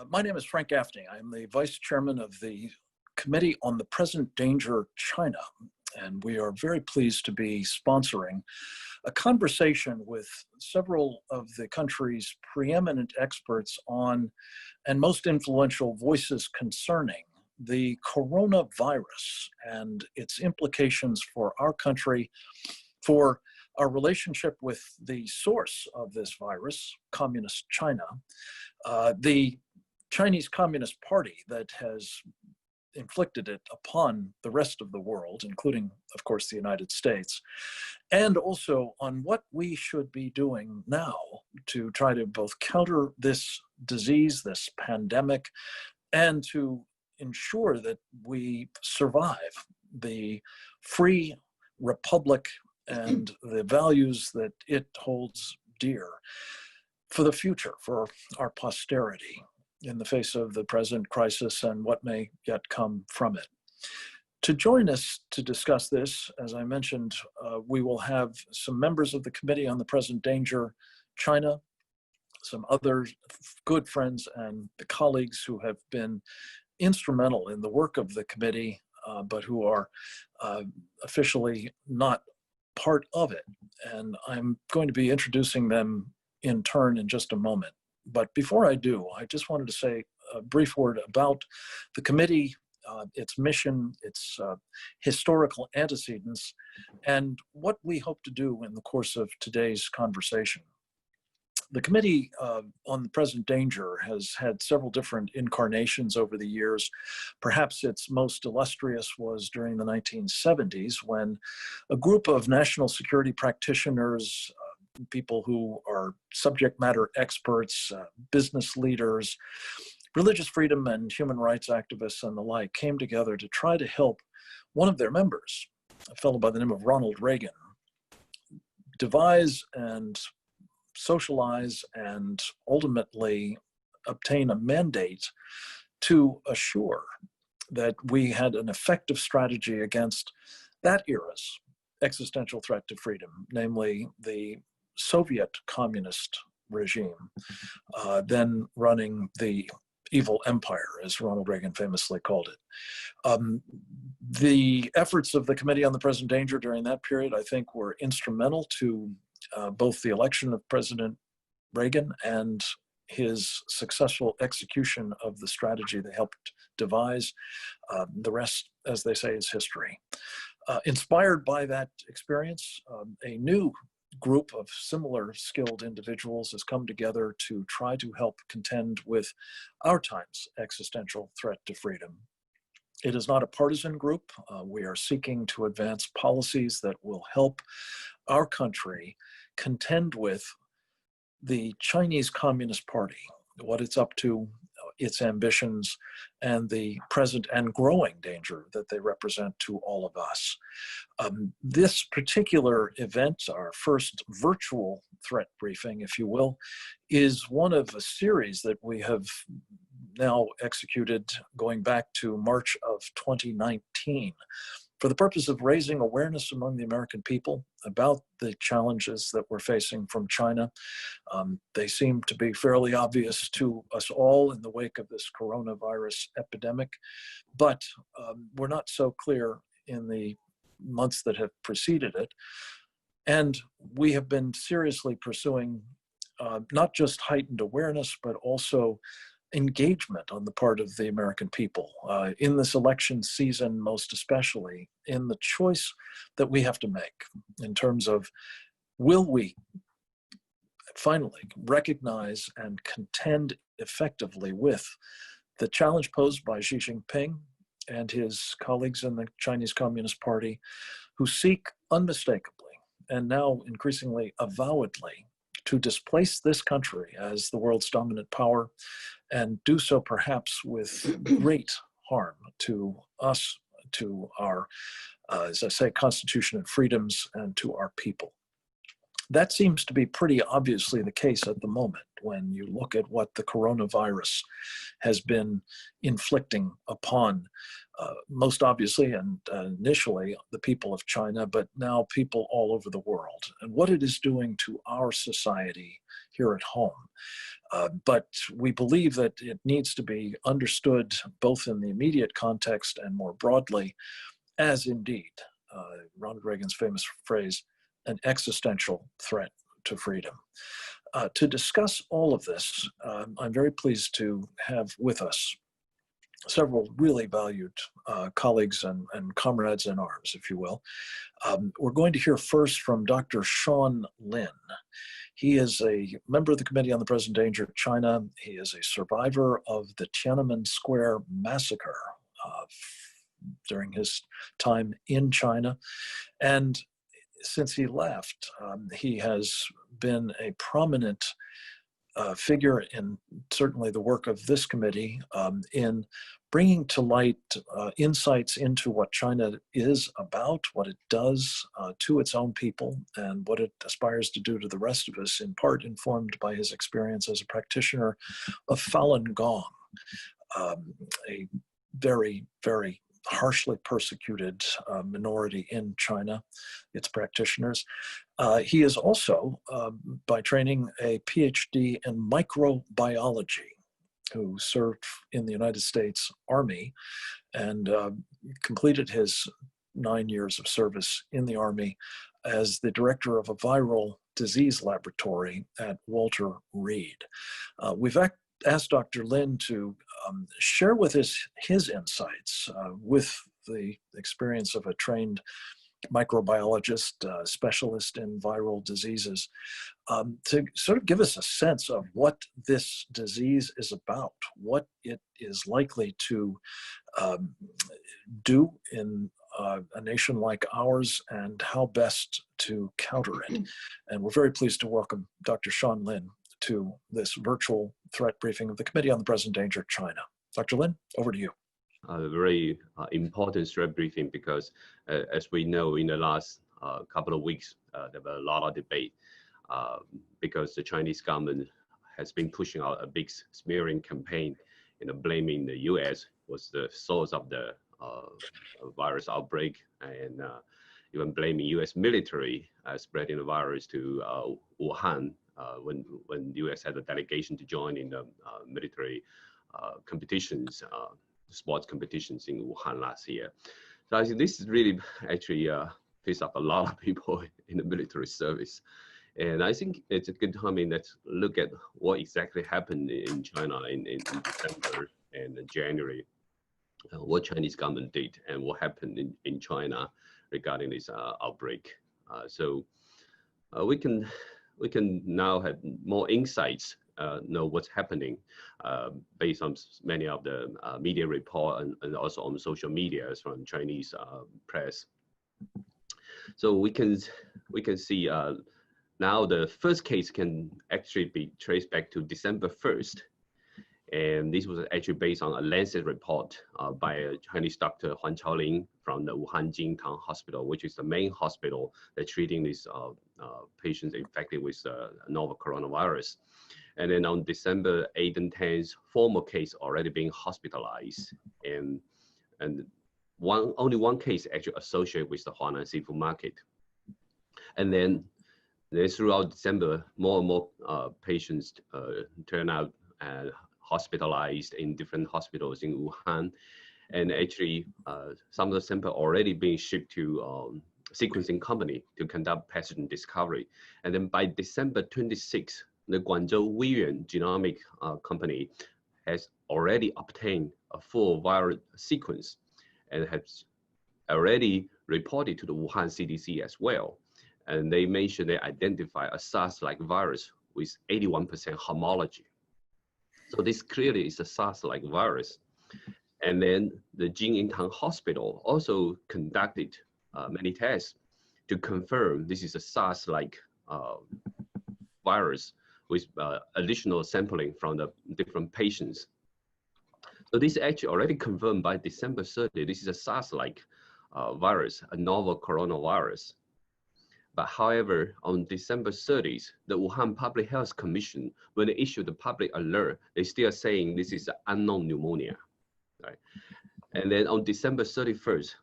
My name is Frank Gaffney. I'm the Vice Chairman of the Committee on the Present Danger China, and we are very pleased to be sponsoring a conversation with several of the country's preeminent experts on and most influential voices concerning the coronavirus and its implications for our country, for our relationship with the source of this virus, Communist China, the Chinese Communist Party that has inflicted it upon the rest of the world, including, of course, the United States, and also on what we should be doing now to try to both counter this disease, this pandemic, and to ensure that we survive the free republic and the values that it holds dear for the future, for our posterity, in the face of the present crisis and what may yet come from it. To join us to discuss this, as I mentioned, we will have some members of the Committee on the Present Danger China, some other good friends and colleagues who have been instrumental in the work of the committee, but who are officially not part of it. And I'm going to be introducing them in turn in just a moment. But before I do, I just wanted to say a brief word about the committee, its mission, its historical antecedents, and what we hope to do in the course of today's conversation. The Committee on the Present Danger has had several different incarnations over the years. Perhaps its most illustrious was during the 1970s, when a group of national security practitioners, people who are subject matter experts, business leaders, religious freedom and human rights activists and the like, came together to try to help one of their members, a fellow by the name of Ronald Reagan, devise and socialize and ultimately obtain a mandate to assure that we had an effective strategy against that era's existential threat to freedom, namely the Soviet communist regime, then running the evil empire, as Ronald Reagan famously called it. The efforts of the Committee on the Present Danger during that period, I think, were instrumental to both the election of President Reagan and his successful execution of the strategy they helped devise. The rest, as they say, is history. Inspired by that experience, a new group of similar skilled individuals has come together to try to help contend with our time's existential threat to freedom. It is not a partisan group. We are seeking to advance policies that will help our country contend with the Chinese Communist Party, what it's up to, its ambitions, and the present and growing danger that they represent to all of us. This particular event, our first virtual threat briefing, if you will, is one of a series that we have now executed going back to March of 2019 for the purpose of raising awareness among the American people about the challenges that we're facing from China. They seem to be fairly obvious to us all in the wake of this coronavirus epidemic, but we're not so clear in the months that have preceded it. And we have been seriously pursuing not just heightened awareness, but also engagement on the part of the American people in this election season, most especially in the choice that we have to make in terms of, will we finally recognize and contend effectively with the challenge posed by Xi Jinping and his colleagues in the Chinese Communist Party, who seek unmistakably and now increasingly avowedly to displace this country as the world's dominant power, and do so perhaps with great harm to us, to our, as I say, Constitution and freedoms, and to our people. That seems to be pretty obviously the case at the moment when you look at what the coronavirus has been inflicting upon, most obviously and initially, the people of China, but now people all over the world, and what it is doing to our society here at home. But we believe that it needs to be understood both in the immediate context and more broadly as indeed, Ronald Reagan's famous phrase, an existential threat to freedom. To discuss all of this, I'm very pleased to have with us several really valued colleagues and comrades in arms, if you will. We're going to hear first from Dr. Sean Lin. He is a member of the Committee on the Present Danger of China. He is a survivor of the Tiananmen Square massacre during his time in China. And since he left, he has been a prominent figure in certainly the work of this committee in bringing to light insights into what China is about, what it does to its own people, and what it aspires to do to the rest of us, in part informed by his experience as a practitioner of Falun Gong, a very, very harshly persecuted minority in China, its practitioners. He is also, by training, a PhD in microbiology, who served in the United States Army and completed his 9 years of service in the Army as the director of a viral disease laboratory at Walter Reed. We've asked Dr. Lin to share with us his insights with the experience of a trained microbiologist, specialist in viral diseases, to sort of give us a sense of what this disease is about, what it is likely to do in a nation like ours, and how best to counter it. And we're very pleased to welcome Dr. Sean Lin to this virtual threat briefing of the Committee on the Present Danger of China. Dr. Lin, over to you. A very important threat briefing because, as we know, in the last couple of weeks, there was a lot of debate because the Chinese government has been pushing out a big smearing campaign, blaming the U.S. was the source of the virus outbreak, and even blaming U.S. military spreading the virus to Wuhan when the U.S. had a delegation to join in the military competitions. Sports competitions in Wuhan last year. So I think this is really actually pissed off a lot of people in the military service. And I think it's a good time let's look at what exactly happened in China in December and January, what Chinese government did and what happened in China regarding this outbreak. So we can now have more insights, know what's happening based on many of the media report and also on social media from Chinese press. So we can see now the first case can actually be traced back to December 1st. And this was actually based on a Lancet report by a Chinese doctor, Huan Chaoling, from the Wuhan Jintang Hospital, which is the main hospital that's treating these patients infected with novel coronavirus. And then on December 8th and 10th, 4 more cases already being hospitalized, and only one case actually associated with the Huanan seafood market. And then throughout December, more and more patients turn out hospitalized in different hospitals in Wuhan, and actually some of the samples already being shipped to sequencing company to conduct pathogen discovery. And then by December 26th, the Guangzhou Weiyuan Genomic company has already obtained a full viral sequence and has already reported to the Wuhan CDC as well. And they mentioned they identify a SARS-like virus with 81% homology. So this clearly is a SARS-like virus. And then the Jintang Hospital also conducted many tests to confirm this is a SARS-like virus with additional sampling from the different patients. So this is actually already confirmed by December 30. This is a SARS-like virus, a novel coronavirus. But however, on December 30th, the Wuhan Public Health Commission, when they issued the public alert, they still saying this is an unknown pneumonia, right? And then on December 31st,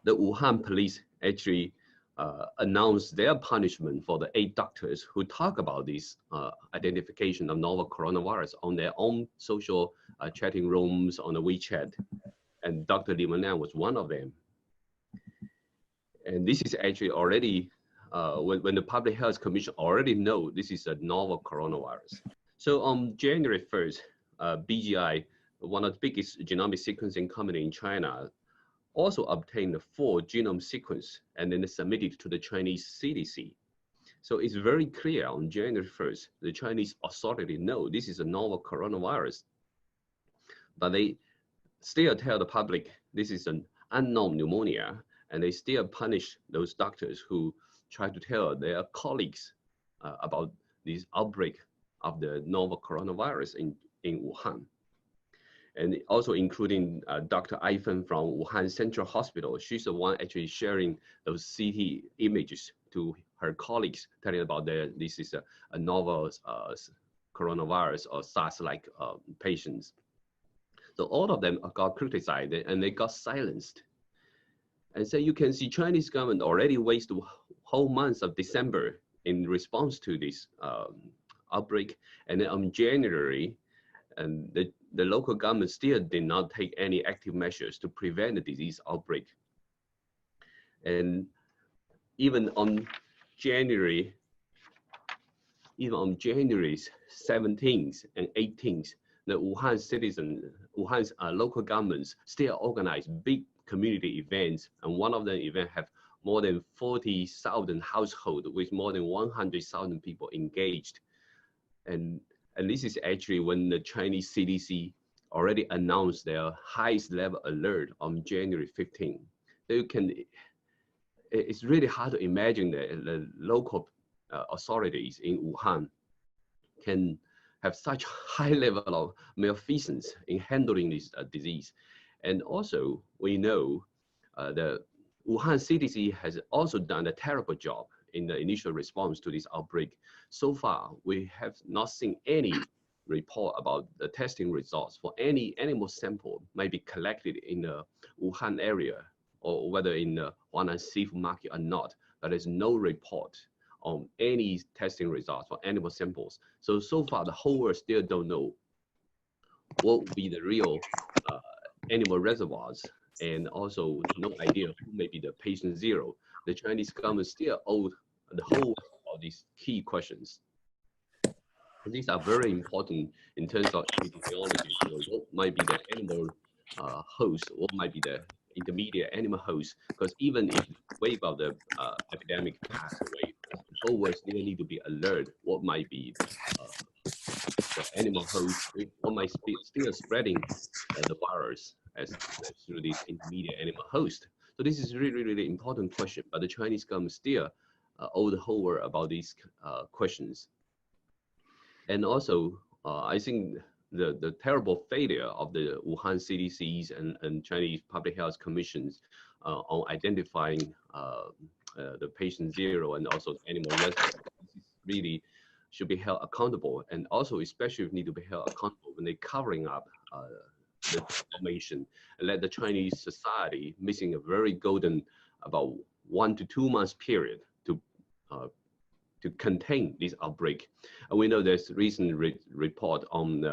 the Wuhan police actually announced their punishment for the 8 doctors who talk about this identification of novel coronavirus on their own social chatting rooms on the WeChat. And Dr. Li Wenliang was one of them. And this is actually already, when the Public Health Commission already know this is a novel coronavirus. So on January 1st, BGI, one of the biggest genomic sequencing company in China, also obtained the full genome sequence and then submitted to the Chinese CDC. So it's very clear on January 1st, the Chinese authority know this is a novel coronavirus, but they still tell the public this is an unknown pneumonia, and they still punish those doctors who try to tell their colleagues about this outbreak of the novel coronavirus in Wuhan. And also including Dr. Ivan from Wuhan Central Hospital. She's the one actually sharing those CT images to her colleagues, telling about this is a novel coronavirus or SARS-like patients. So all of them got criticized and they got silenced. And so you can see Chinese government already wasted whole months of December in response to this outbreak. And then on January, and the local government still did not take any active measures to prevent the disease outbreak. And even on January 17th and 18th, the Wuhan's local governments still organize big community events. And one of the events have more than 40,000 households with more than 100,000 people engaged. And this is actually when the Chinese CDC already announced their highest level alert on January 15. So it's really hard to imagine that the local authorities in Wuhan can have such high level of malfeasance in handling this disease. And also, we know the Wuhan CDC has also done a terrible job in the initial response to this outbreak. So far, we have not seen any report about the testing results for any animal sample might be collected in the Wuhan area or whether in the Huanan seafood market or not, but there's no report on any testing results for animal samples. So far, the whole world still don't know what would be the real animal reservoirs, and also no idea who may be the patient zero. The Chinese government still owed the whole world of these key questions. And these are very important in terms of epidemiology. What might be the animal host, what might be the intermediate animal host, because even if the wave of the epidemic passed away, the whole world still need to be alert what might be the animal host, what might be still spreading the virus through this intermediate animal host. So this is really, really important question, but the Chinese government still owe the whole world about these questions. And also, I think the terrible failure of the Wuhan CDCs and Chinese Public Health Commissions on identifying the patient zero and also animal reservoir really should be held accountable, and also especially need to be held accountable when they're covering up the information, and let the Chinese society missing a very golden about 1 to 2 months period to contain this outbreak. And we know there's a recent report on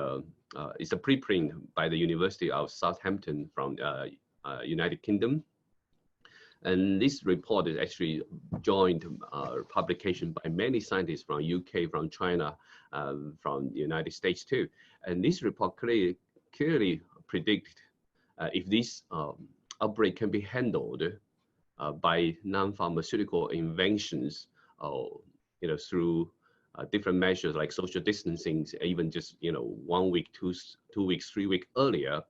it's a preprint by the University of Southampton from United Kingdom. And this report is actually joint publication by many scientists from UK, from China, from the United States too. And this report clearly predicted if this outbreak can be handled by non-pharmaceutical inventions, through different measures like social distancing, even just 1 week, 2 weeks, 3 weeks earlier,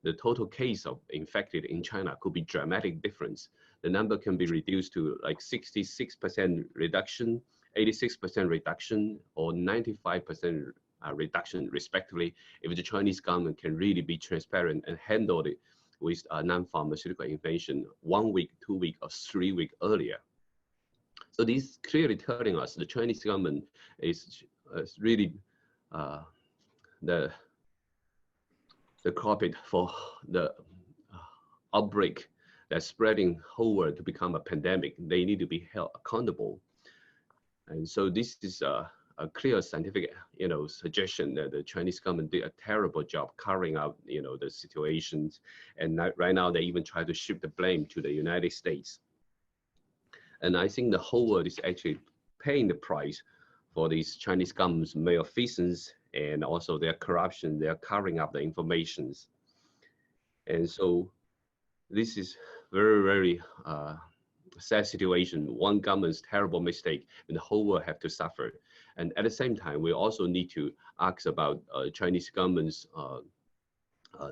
the total case of infected in China could be dramatic difference. The number can be reduced to like 66% reduction, 86% reduction, or 95% reduction respectively, if the Chinese government can really be transparent and handle it with a non-pharmaceutical invention 1 week, 2 weeks, or 3 weeks earlier. So this clearly telling us the Chinese government is really the culprit for the outbreak that's spreading whole world to become a pandemic, they need to be held accountable. And so this is a clear scientific, suggestion that the Chinese government did a terrible job carrying out, the situations. And right now they even try to shift the blame to the United States. And I think the whole world is actually paying the price for these Chinese government's malfeasance and also their corruption. They're covering up the informations. And so this is very, very sad situation. One government's terrible mistake and the whole world have to suffer. And at the same time, we also need to ask about Chinese governments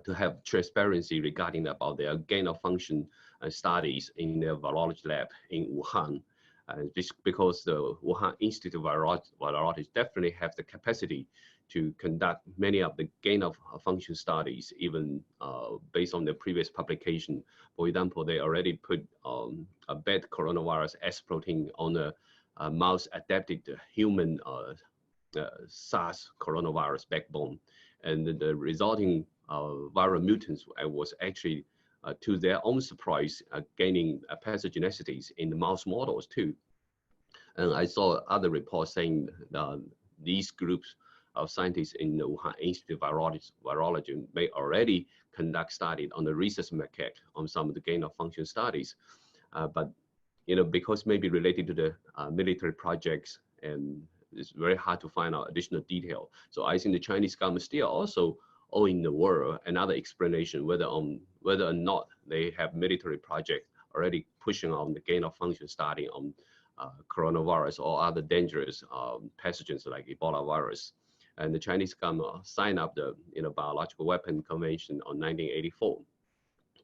to have transparency regarding about their gain of function studies in their virology lab in Wuhan. Because the Wuhan Institute of Virology definitely have the capacity to conduct many of the gain of function studies, even based on their previous publication. For example, they already put a bad coronavirus S protein on a mouse adapted to human SARS coronavirus backbone. And the resulting viral mutants was actually, to their own surprise, gaining pathogenicities in the mouse models too. And I saw other reports saying these groups of scientists in the Wuhan Institute of Virology may already conduct studies on the rhesus macaque on some of the gain of function studies. But because maybe related to the military projects, and it's very hard to find out additional detail. So I think the Chinese government still also owing the world another explanation whether or not they have military projects already pushing on the gain of function study on coronavirus or other dangerous pathogens like Ebola virus. And the Chinese government signed up the Biological Weapon Convention on 1984,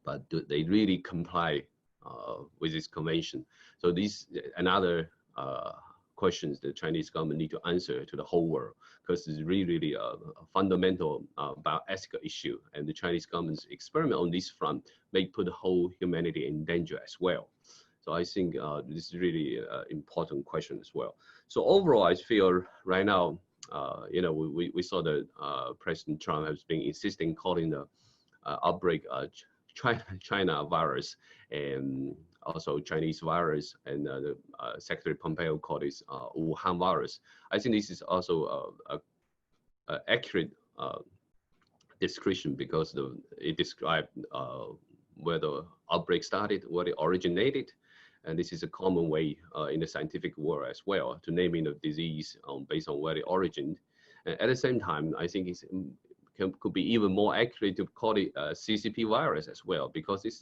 but do they really comply with this convention? So these another questions the Chinese government need to answer to the whole world, because it's really a fundamental bioethical issue, and the Chinese government's experiment on this front may put the whole humanity in danger as well. So I think this is really an important question as well. So overall, I feel right now, we saw that President Trump has been insisting calling the outbreak China virus and also Chinese virus, and Secretary Pompeo called this Wuhan virus. I think this is also a accurate description, because it described where the outbreak started, where it originated, and this is a common way in the scientific world as well to naming the disease based on where it originated. And at the same time, I think could be even more accurate to call it CCP virus as well, because it's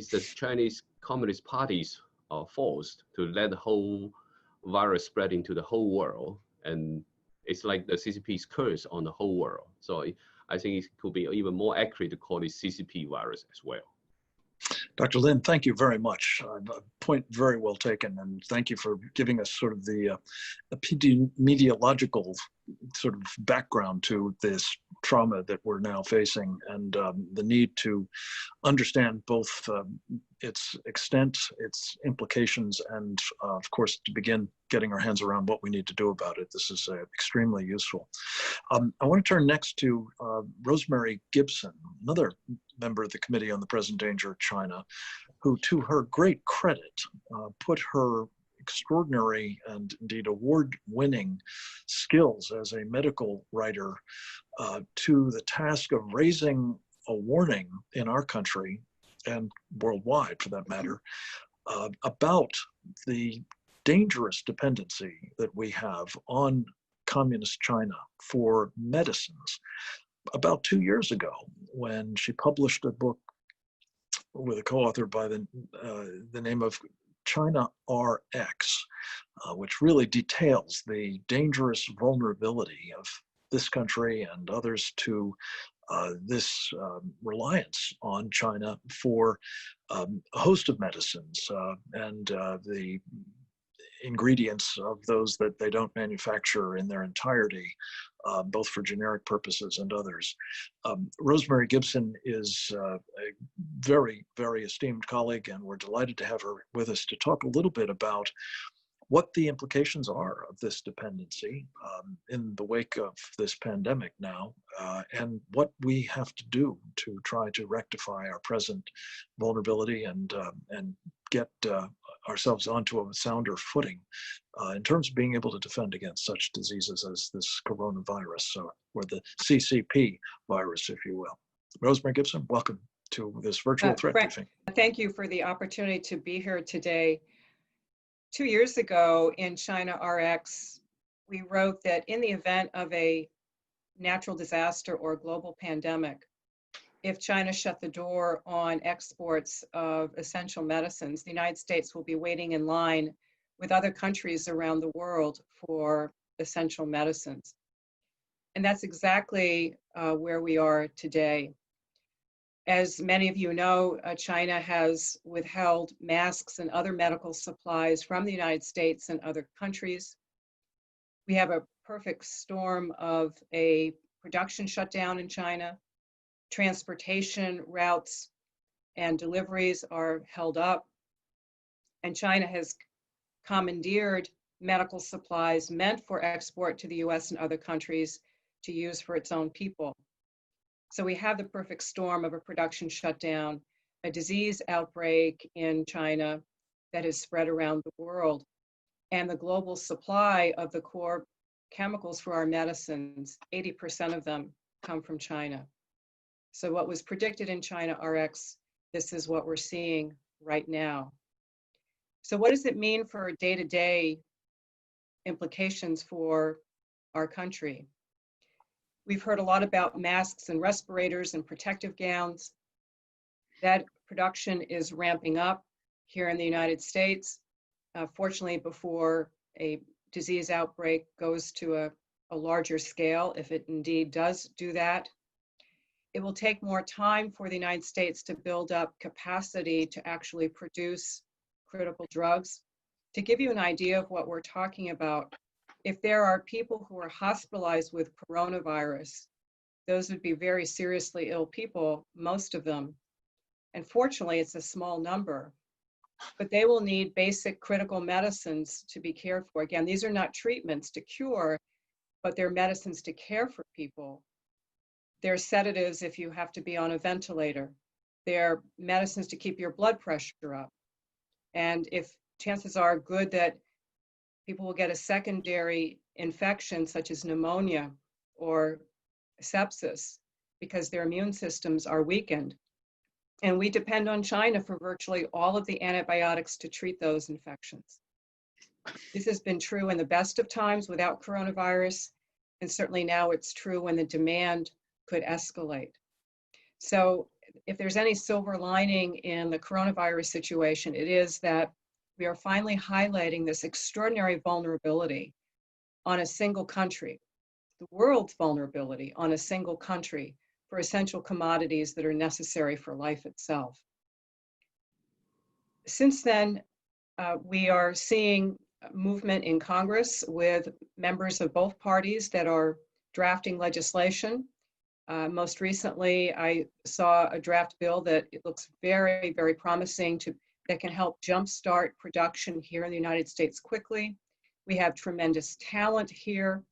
the Chinese Communist Party's force to let the whole virus spread into the whole world, and it's like the CCP's curse on the whole world. So I think it could be even more accurate to call it CCP virus as well. Dr. Lin, thank you very much. Point very well taken, and thank you for giving us sort of the epidemiological sort of background to this trauma that we're now facing, and the need to understand both its extent, its implications, and of course to begin getting our hands around what we need to do about it. This is extremely useful. I want to turn next to Rosemary Gibson, another member of the Committee on the Present Danger of China, who, to her great credit, put her extraordinary and indeed award-winning skills as a medical writer to the task of raising a warning in our country, and worldwide for that matter, about the dangerous dependency that we have on communist China for medicines. About 2 years ago, when she published a book with a co-author by the name of China RX, which really details the dangerous vulnerability of this country and others to this reliance on China for a host of medicines and the ingredients of those that they don't manufacture in their entirety, both for generic purposes and others. Rosemary Gibson is a very, very esteemed colleague, and we're delighted to have her with us to talk a little bit about what the implications are of this dependency in the wake of this pandemic now, and what we have to do to try to rectify our present vulnerability and get ourselves onto a sounder footing in terms of being able to defend against such diseases as this coronavirus, or the CCP virus, if you will. Rosemary Gibson, welcome to this virtual threat Frank, briefing. thank you for the opportunity to be here today. 2 years ago in China RX, we wrote that in the event of a natural disaster or global pandemic, if China shut the door on exports of essential medicines, the United States will be waiting in line with other countries around the world for essential medicines. And that's exactly where we are today. As many of you know, China has withheld masks and other medical supplies from the United States and other countries. We have a perfect storm of a production shutdown in China. Transportation routes and deliveries are held up. And China has commandeered medical supplies meant for export to the US and other countries to use for its own people. So we have the perfect storm of a production shutdown, a disease outbreak in China that has spread around the world, and the global supply of the core chemicals for our medicines, 80% of them come from China. So what was predicted in China RX, this is what we're seeing right now. So what does it mean for day-to-day implications for our country? We've heard a lot about masks and respirators and protective gowns. That production is ramping up here in the United States. Fortunately, before a disease outbreak goes to a larger scale, if it indeed does do that, it will take more time for the United States to build up capacity to actually produce critical drugs. To give you an idea of what we're talking about, if there are people who are hospitalized with coronavirus, those would be very seriously ill people, most of them. And fortunately, it's a small number, but they will need basic critical medicines to be cared for. Again, these are not treatments to cure, but they're medicines to care for people. They're sedatives if you have to be on a ventilator. They're medicines to keep your blood pressure up. And if chances are good that people will get a secondary infection such as pneumonia or sepsis because their immune systems are weakened. And we depend on China for virtually all of the antibiotics to treat those infections. This has been true in the best of times without coronavirus, and certainly now it's true when the demand could escalate. So if there's any silver lining in the coronavirus situation, it is that we are finally highlighting this extraordinary vulnerability on a single country, the world's vulnerability on a single country for essential commodities that are necessary for life itself. Since then, we are seeing movement in Congress with members of both parties that are drafting legislation. Most recently, I saw a draft bill that it looks very, very promising that can help jumpstart production here in the United States quickly. We have tremendous talent here.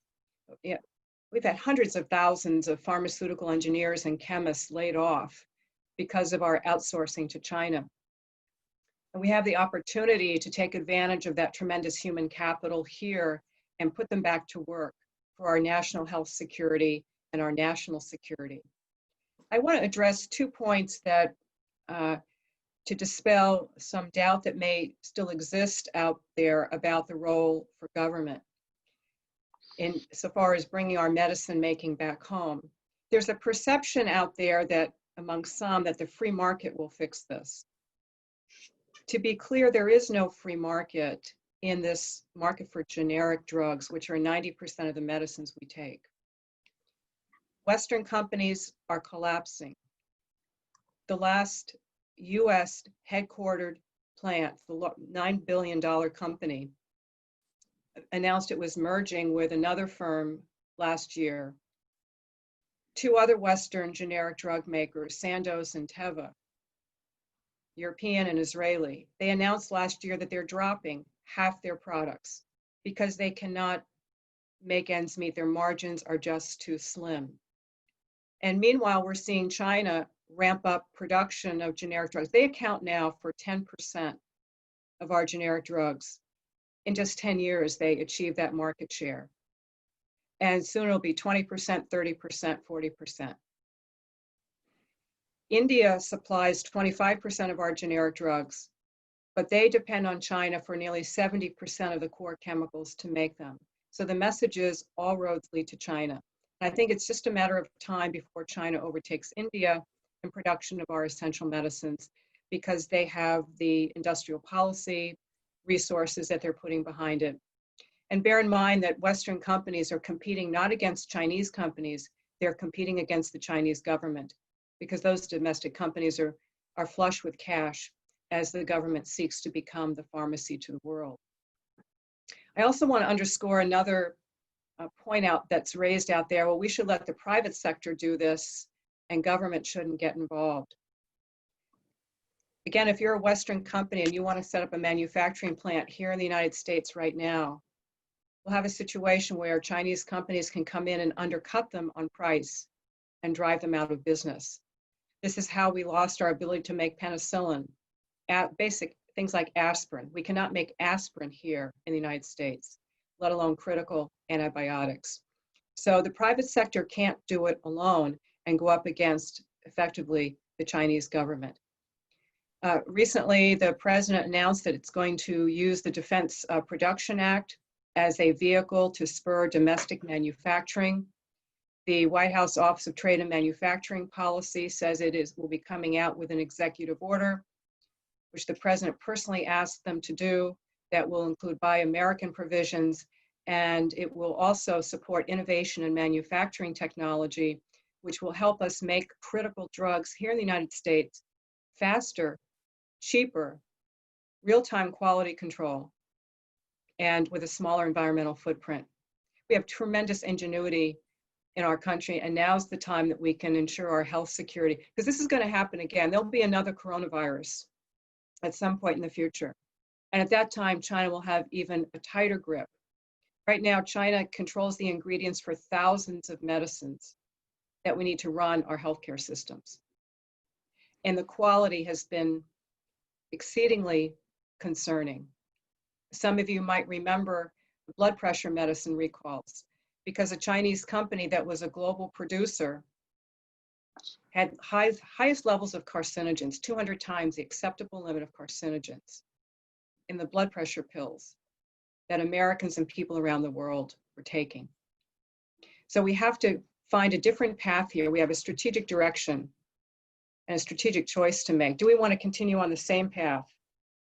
We've had hundreds of thousands of pharmaceutical engineers and chemists laid off because of our outsourcing to China. And we have the opportunity to take advantage of that tremendous human capital here and put them back to work for our national health security and our national security. I want to address 2 points that to dispel some doubt that may still exist out there about the role for government in so far as bringing our medicine making back home. There's a perception out there that among some that the free market will fix this. To be clear, there is no free market in this market for generic drugs, which are 90% of the medicines we take. Western companies are collapsing. The last US headquartered plant, the $9 billion company, announced it was merging with another firm last year. 2 other Western generic drug makers, Sandoz and Teva, European and Israeli, they announced last year that they're dropping half their products because they cannot make ends meet. Their margins are just too slim. And meanwhile, we're seeing China ramp up production of generic drugs. They account now for 10% of our generic drugs. In just 10 years, they achieved that market share. And soon it'll be 20%, 30%, 40%. India supplies 25% of our generic drugs, but they depend on China for nearly 70% of the core chemicals to make them. So the message is all roads lead to China. And I think it's just a matter of time before China overtakes India in production of our essential medicines because they have the industrial policy resources that they're putting behind it. And bear in mind that Western companies are competing not against Chinese companies, they're competing against the Chinese government because those domestic companies are flush with cash as the government seeks to become the pharmacy to the world. I also want to underscore another point out that's raised out there. Well, we should let the private sector do this and government shouldn't get involved. Again, if you're a Western company and you want to set up a manufacturing plant here in the United States right now, we'll have a situation where Chinese companies can come in and undercut them on price and drive them out of business. This is how we lost our ability to make penicillin, basic things like aspirin. We cannot make aspirin here in the United States, let alone critical antibiotics. So the private sector can't do it alone and go up against, effectively, the Chinese government. Recently, the president announced that it's going to use the Defense Production Act as a vehicle to spur domestic manufacturing. The White House Office of Trade and Manufacturing Policy says will be coming out with an executive order, which the president personally asked them to do, that will include Buy American provisions, and it will also support innovation in manufacturing technology, which will help us make critical drugs here in the United States faster, cheaper, real-time quality control, and with a smaller environmental footprint. We have tremendous ingenuity in our country, and now's the time that we can ensure our health security, because this is going to happen again. There'll be another coronavirus at some point in the future. And at that time, China will have even a tighter grip. Right now, China controls the ingredients for thousands of medicines that we need to run our healthcare systems. And the quality has been exceedingly concerning. Some of you might remember the blood pressure medicine recalls because a Chinese company that was a global producer had highest levels of carcinogens, 200 times the acceptable limit of carcinogens in the blood pressure pills that Americans and people around the world were taking. So we have to find a different path here. We have a strategic direction and a strategic choice to make. Do we want to continue on the same path,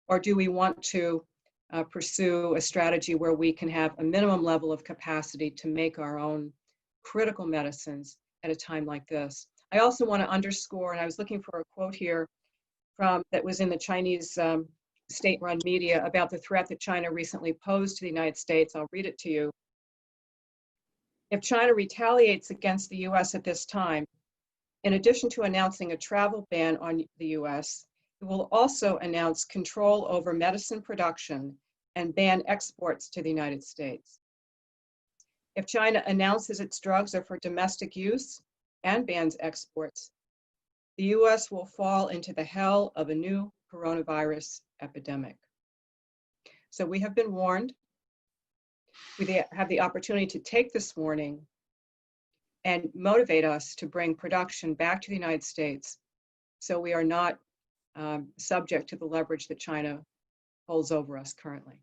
or do we want to pursue a strategy where we can have a minimum level of capacity to make our own critical medicines at a time like this? I also want to underscore, and I was looking for a quote here that was in the Chinese state-run media about the threat that China recently posed to the United States. I'll read it to you. If China retaliates against the US at this time, in addition to announcing a travel ban on the US, it will also announce control over medicine production and ban exports to the United States. If China announces its drugs are for domestic use and bans exports, the US will fall into the hell of a new coronavirus epidemic. So we have been warned. We have the opportunity to take this warning and motivate us to bring production back to the United States so we are not subject to the leverage that China holds over us currently.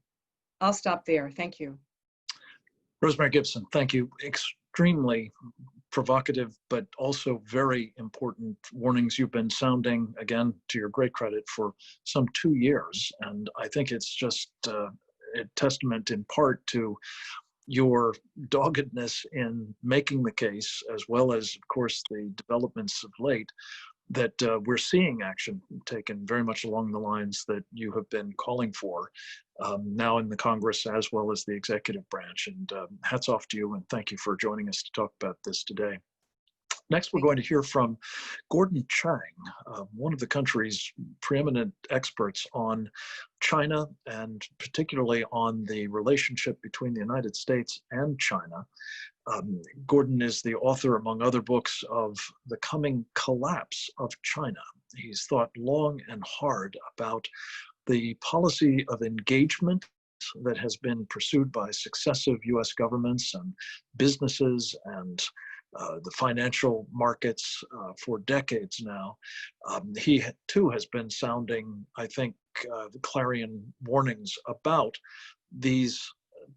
I'll stop there. Thank you. Rosemary Gibson, thank you. Extremely provocative, but also very important warnings you've been sounding, again, to your great credit, for some 2 years. And I think it's just a testament in part to your doggedness in making the case, as well as, of course, the developments of late, that we're seeing action taken very much along the lines that you have been calling for now in the Congress as well as the executive branch. And hats off to you, and thank you for joining us to talk about this today. Next, we're going to hear from Gordon Chang, one of the country's preeminent experts on China, and particularly on the relationship between the United States and China. Gordon is the author, among other books, of The Coming Collapse of China. He's thought long and hard about the policy of engagement that has been pursued by successive US governments and businesses and the financial markets for decades now. He too has been sounding, I think, the clarion warnings about these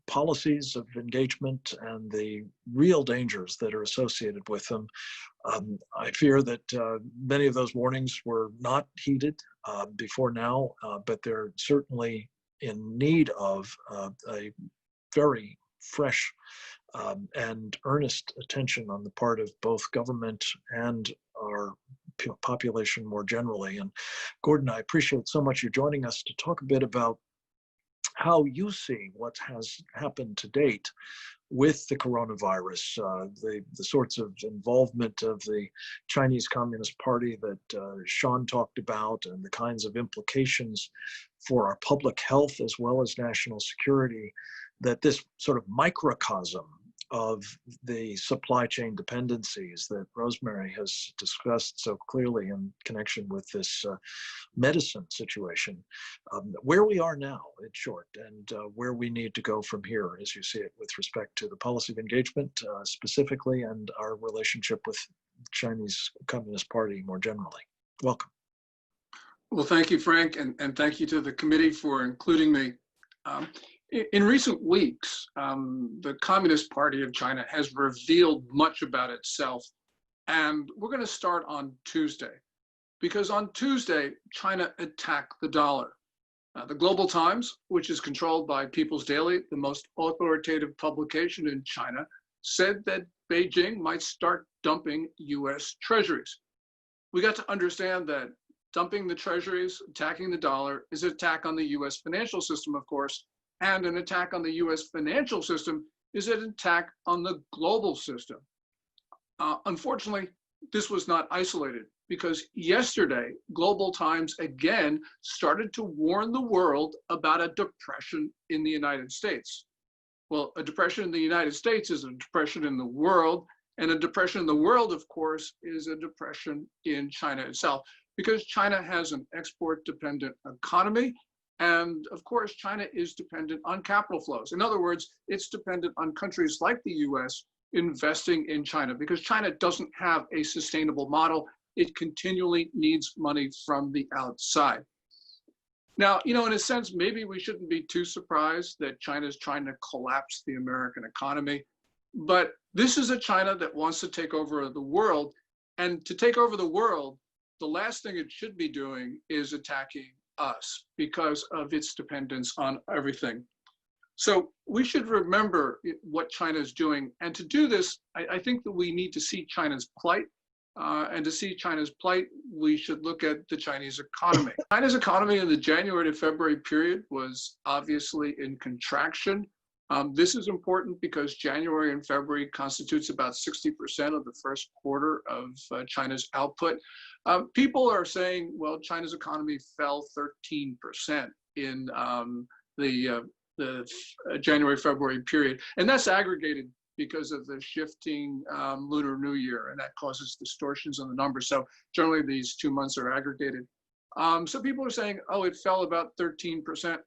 policies of engagement and the real dangers that are associated with them. I fear that many of those warnings were not heeded before now, but they're certainly in need of a very fresh and earnest attention on the part of both government and our population more generally. And Gordon, I appreciate so much you joining us to talk a bit about how you see what has happened to date with the coronavirus, the sorts of involvement of the Chinese Communist Party that Sean talked about, and the kinds of implications for our public health as well as national security that this sort of microcosm of the supply chain dependencies that Rosemary has discussed so clearly in connection with this medicine situation, where we are now, in short, and where we need to go from here, as you see it, with respect to the policy of engagement specifically, and our relationship with the Chinese Communist Party more generally. Welcome. Well, thank you, Frank, and thank you to the committee for including me. In recent weeks, the Communist Party of China has revealed much about itself, and we're going to start on Tuesday, because on Tuesday, China attacked the dollar. The Global Times, which is controlled by People's Daily, the most authoritative publication in China, said that Beijing might start dumping US treasuries. We got to understand that dumping the treasuries, attacking the dollar, is an attack on the US financial system, of course, and an attack on the US financial system is an attack on the global system. Unfortunately, this was not isolated, because yesterday, Global Times again started to warn the world about a depression in the United States. Well, a depression in the United States is a depression in the world, and a depression in the world, of course, is a depression in China itself, because China has an export-dependent economy. And of course, China is dependent on capital flows. In other words, it's dependent on countries like the US investing in China, because China doesn't have a sustainable model. It continually needs money from the outside. Now, in a sense, maybe we shouldn't be too surprised that China is trying to collapse the American economy. But this is a China that wants to take over the world. And to take over the world, the last thing it should be doing is attacking us because of its dependence on everything. So we should remember what China is doing. And to do this, I think that we need to see China's plight. And to see China's plight, we should look at the Chinese economy. China's economy in the January to February period was obviously in contraction. This is important because January and February constitutes about 60% of the first quarter of China's output. People are saying, well, China's economy fell 13% in the January-February period. And that's aggregated because of the shifting Lunar New Year, and that causes distortions in the numbers. So generally these 2 months are aggregated. So people are saying, oh, it fell about 13%.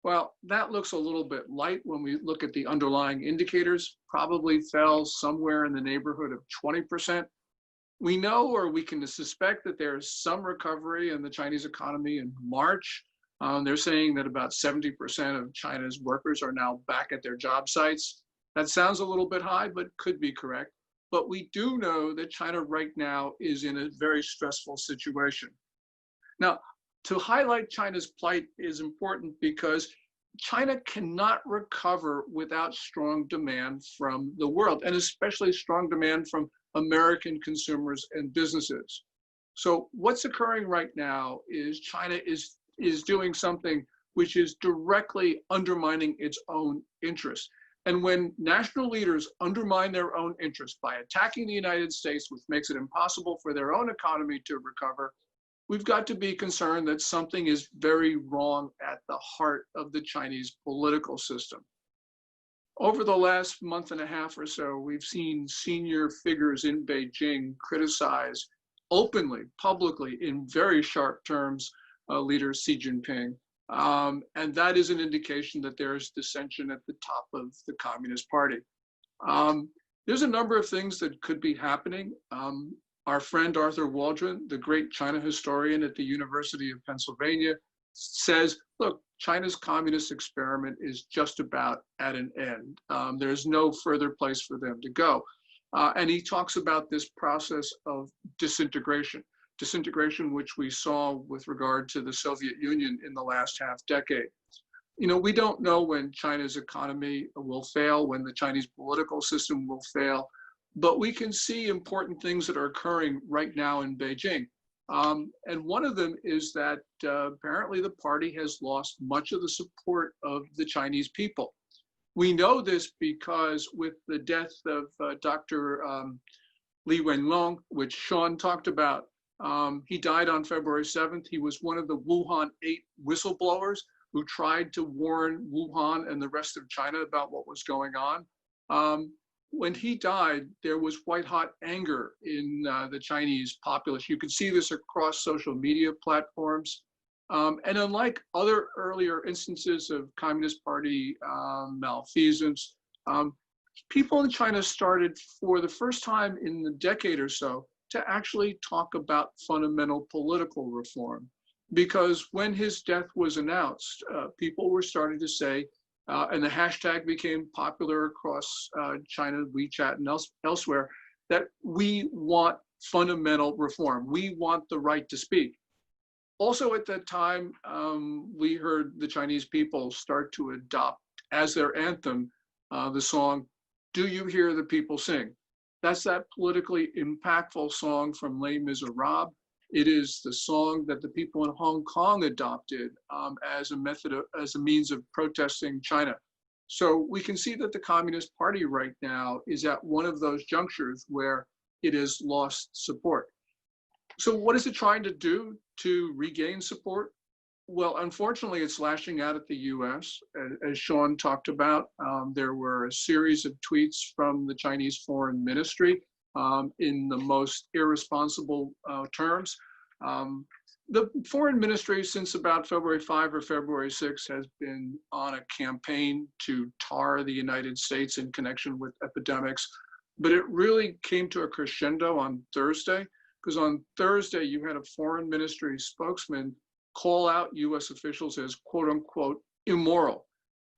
Well, that looks a little bit light when we look at the underlying indicators, probably fell somewhere in the neighborhood of 20%. We know, or we can suspect, that there's some recovery in the Chinese economy in March. They're saying that about 70% of China's workers are now back at their job sites. That sounds a little bit high, but could be correct. But we do know that China right now is in a very stressful situation. Now, to highlight China's plight is important because China cannot recover without strong demand from the world, and especially strong demand from American consumers and businesses. So what's occurring right now is China is doing something which is directly undermining its own interests. And when national leaders undermine their own interests by attacking the United States, which makes it impossible for their own economy to recover, we've got to be concerned that something is very wrong at the heart of the Chinese political system. Over the last month and a half or so, we've seen senior figures in Beijing criticize openly, publicly, in very sharp terms, leader Xi Jinping. And that is an indication that there's dissension at the top of the Communist Party. There's a number of things that could be happening. Our friend Arthur Waldron, the great China historian at the University of Pennsylvania, says, look, China's communist experiment is just about at an end. There's no further place for them to go. And he talks about this process of disintegration which we saw with regard to the Soviet Union in the last half decade. You know, we don't know when China's economy will fail, when the Chinese political system will fail, but we can see important things that are occurring right now in Beijing. And one of them is that apparently the party has lost much of the support of the Chinese people. We know this because with the death of Dr. Li Wenlong, which Sean talked about, he died on February 7th. He was one of the Wuhan 8 whistleblowers who tried to warn Wuhan and the rest of China about what was going on. When he died, there was white-hot anger in the Chinese populace. You could see this across social media platforms. And unlike other earlier instances of Communist Party malfeasance, people in China started for the first time in a decade or so to actually talk about fundamental political reform. Because when his death was announced, people were starting to say, and the hashtag became popular across China, WeChat, and elsewhere, that we want fundamental reform. We want the right to speak. Also at that time, we heard the Chinese people start to adopt as their anthem the song, "Do You Hear the People Sing?" That's that politically impactful song from Les Miserables. It is the song that the people in Hong Kong adopted as a means of protesting China. So we can see that the Communist Party right now is at one of those junctures where it has lost support. So what is it trying to do to regain support? Well, unfortunately, it's lashing out at the US. As Sean talked about, there were a series of tweets from the Chinese Foreign Ministry in the most irresponsible terms. The Foreign Ministry, since about February 5 or February 6, has been on a campaign to tar the United States in connection with epidemics. But it really came to a crescendo on Thursday, because on Thursday, you had a Foreign Ministry spokesman call out US officials as quote unquote immoral.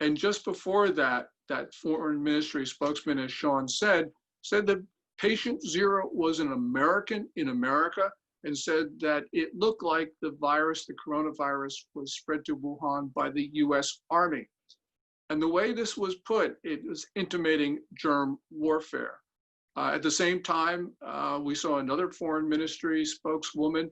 And just before that, that Foreign Ministry spokesman, as Sean said that patient zero was an American in America, and said that it looked like the virus, the coronavirus, was spread to Wuhan by the US Army. And the way this was put, it was intimating germ warfare. At the same time, we saw another Foreign Ministry spokeswoman.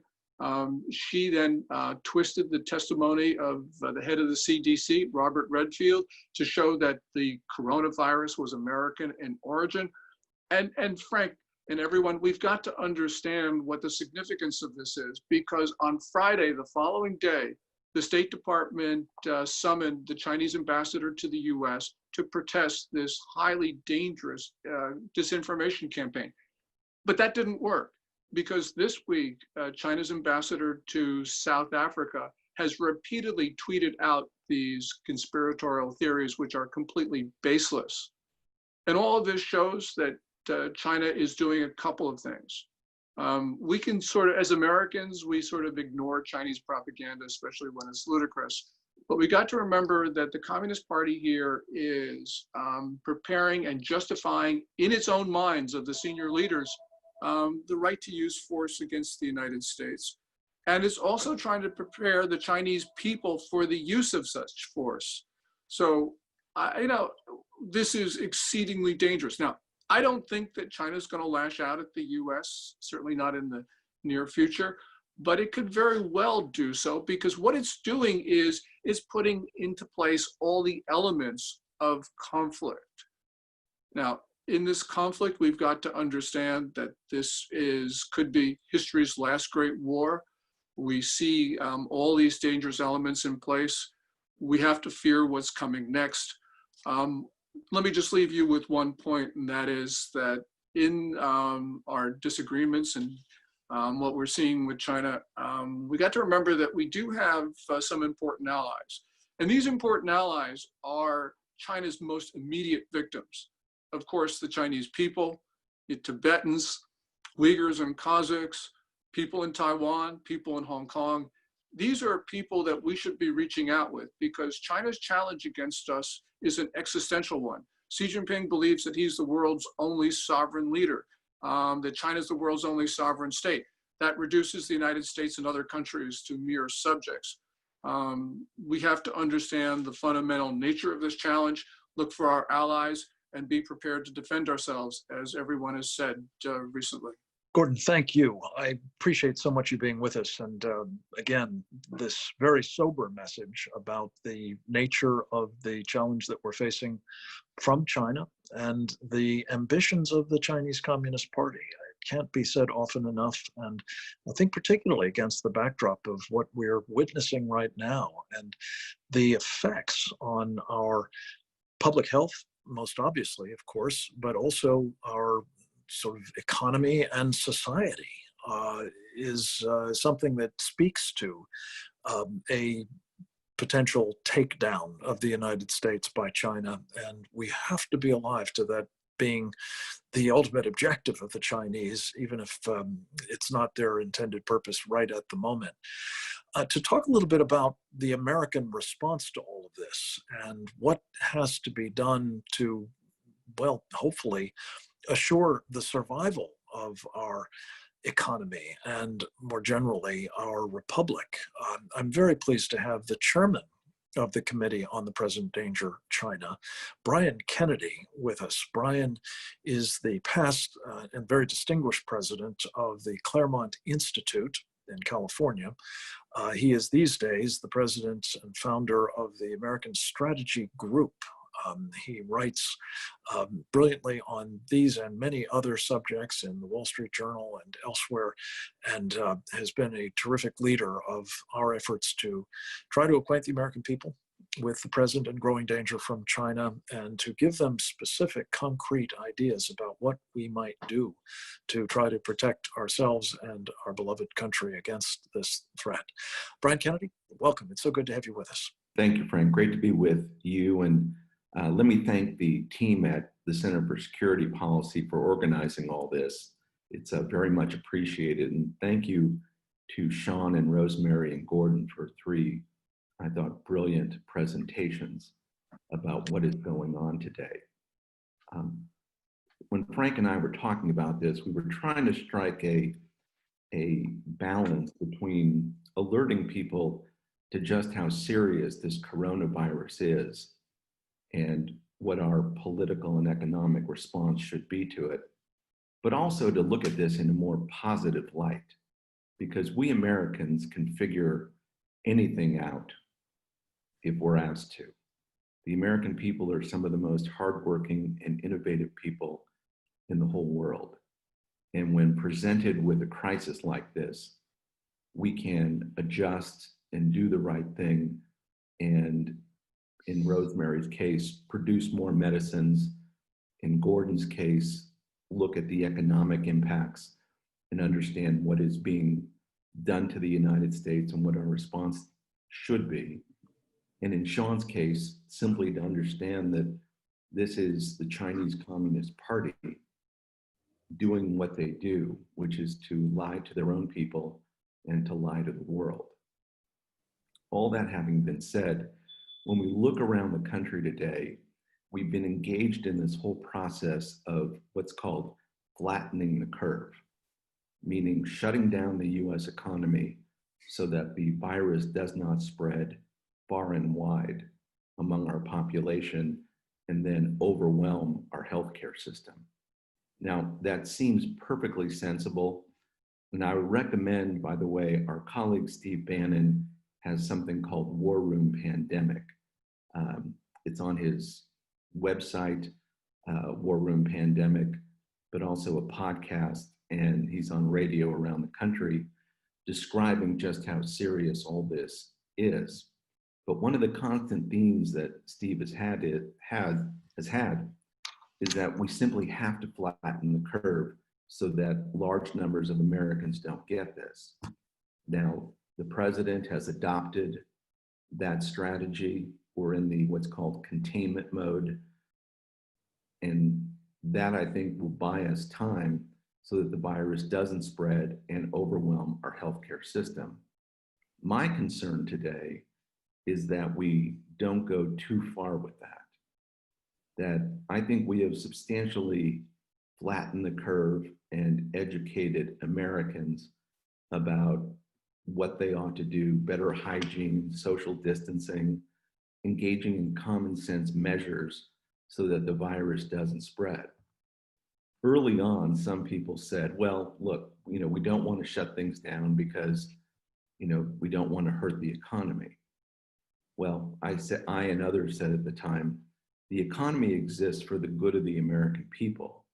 She then twisted the testimony of the head of the CDC, Robert Redfield, to show that the coronavirus was American in origin. And Frank and everyone, we've got to understand what the significance of this is, because on Friday, the following day, the State Department summoned the Chinese ambassador to the US to protest this highly dangerous disinformation campaign. But that didn't work, because this week, China's ambassador to South Africa has repeatedly tweeted out these conspiratorial theories, which are completely baseless. And all of this shows that China is doing a couple of things. We can sort of, as Americans, we sort of ignore Chinese propaganda, especially when it's ludicrous. But we got to remember that the Communist Party here is preparing and justifying in its own minds of the senior leaders the right to use force against the United States. And it's also trying to prepare the Chinese people for the use of such force. So, this is exceedingly dangerous. Now, I don't think that China's going to lash out at the US, certainly not in the near future, but it could very well do so, because what it's doing is putting into place all the elements of conflict. Now, in this conflict, we've got to understand that this could be history's last great war. We see all these dangerous elements in place. We have to fear what's coming next. Let me just leave you with one point, and that is that in our disagreements and what we're seeing with China, we got to remember that we do have some important allies. And these important allies are China's most immediate victims. Of course, the Chinese people, the Tibetans, Uyghurs and Kazakhs, people in Taiwan, people in Hong Kong. These are people that we should be reaching out with, because China's challenge against us is an existential one. Xi Jinping believes that he's the world's only sovereign leader, that China's the world's only sovereign state. That reduces the United States and other countries to mere subjects. We have to understand the fundamental nature of this challenge, look for our allies, and be prepared to defend ourselves, as everyone has said recently. Gordon, thank you. I appreciate so much you being with us. And again, this very sober message about the nature of the challenge that we're facing from China and the ambitions of the Chinese Communist Party. It can't be said often enough. And I think particularly against the backdrop of what we're witnessing right now and the effects on our public health, most obviously, of course, but also our sort of economy and society is something that speaks to a potential takedown of the United States by China. And we have to be alive to that being the ultimate objective of the Chinese, even if it's not their intended purpose right at the moment. To talk a little bit about the American response to all of this and what has to be done to, well, hopefully assure the survival of our economy and more generally our republic. I'm very pleased to have the chairman of the Committee on the Present Danger China, Brian Kennedy, with us. Brian is the past and very distinguished president of the Claremont Institute in California. He is these days the president and founder of the American Strategy Group. He writes brilliantly on these and many other subjects in the Wall Street Journal and elsewhere, and has been a terrific leader of our efforts to try to acquaint the American people with the present and growing danger from China and to give them specific, concrete ideas about what we might do to try to protect ourselves and our beloved country against this threat. Brian Kennedy, welcome. It's so good to have you with us. Thank you, Frank. Great to be with you. And let me thank the team at the Center for Security Policy for organizing all this. It's very much appreciated. And thank you to Sean and Rosemary and Gordon for three, I thought, brilliant presentations about what is going on today. When Frank and I were talking about this, we were trying to strike a balance between alerting people to just how serious this coronavirus is and what our political and economic response should be to it, but also to look at this in a more positive light, because we Americans can figure anything out if we're asked to. The American people are some of the most hardworking and innovative people in the whole world. And when presented with a crisis like this, we can adjust and do the right thing, and in Rosemary's case, produce more medicines. In Gordon's case, look at the economic impacts and understand what is being done to the United States and what our response should be. And in Sean's case, simply to understand that this is the Chinese Communist Party doing what they do, which is to lie to their own people and to lie to the world. All that having been said, when we look around the country today, we've been engaged in this whole process of what's called flattening the curve, meaning shutting down the US economy so that the virus does not spread far and wide among our population and then overwhelm our healthcare system. Now, that seems perfectly sensible. And I would recommend, by the way, our colleague Steve Bannon has something called War Room Pandemic. It's on his website, War Room Pandemic, but also a podcast, and he's on radio around the country. describing just how serious all this is. But one of the constant themes that Steve has had is that we simply have to flatten the curve so that large numbers of Americans don't get this. Now, the president has adopted that strategy. We're in the what's called containment mode. And that, I think, will buy us time so that the virus doesn't spread and overwhelm our healthcare system. My concern today is that we don't go too far with that. That I think we have substantially flattened the curve and educated Americans about what they ought to do, better hygiene, social distancing, engaging in common sense measures so that the virus doesn't spread. Early on, some people said, well, look, we don't want to shut things down because, we don't want to hurt the economy. Well, I and others said at the time, the economy exists for the good of the American people,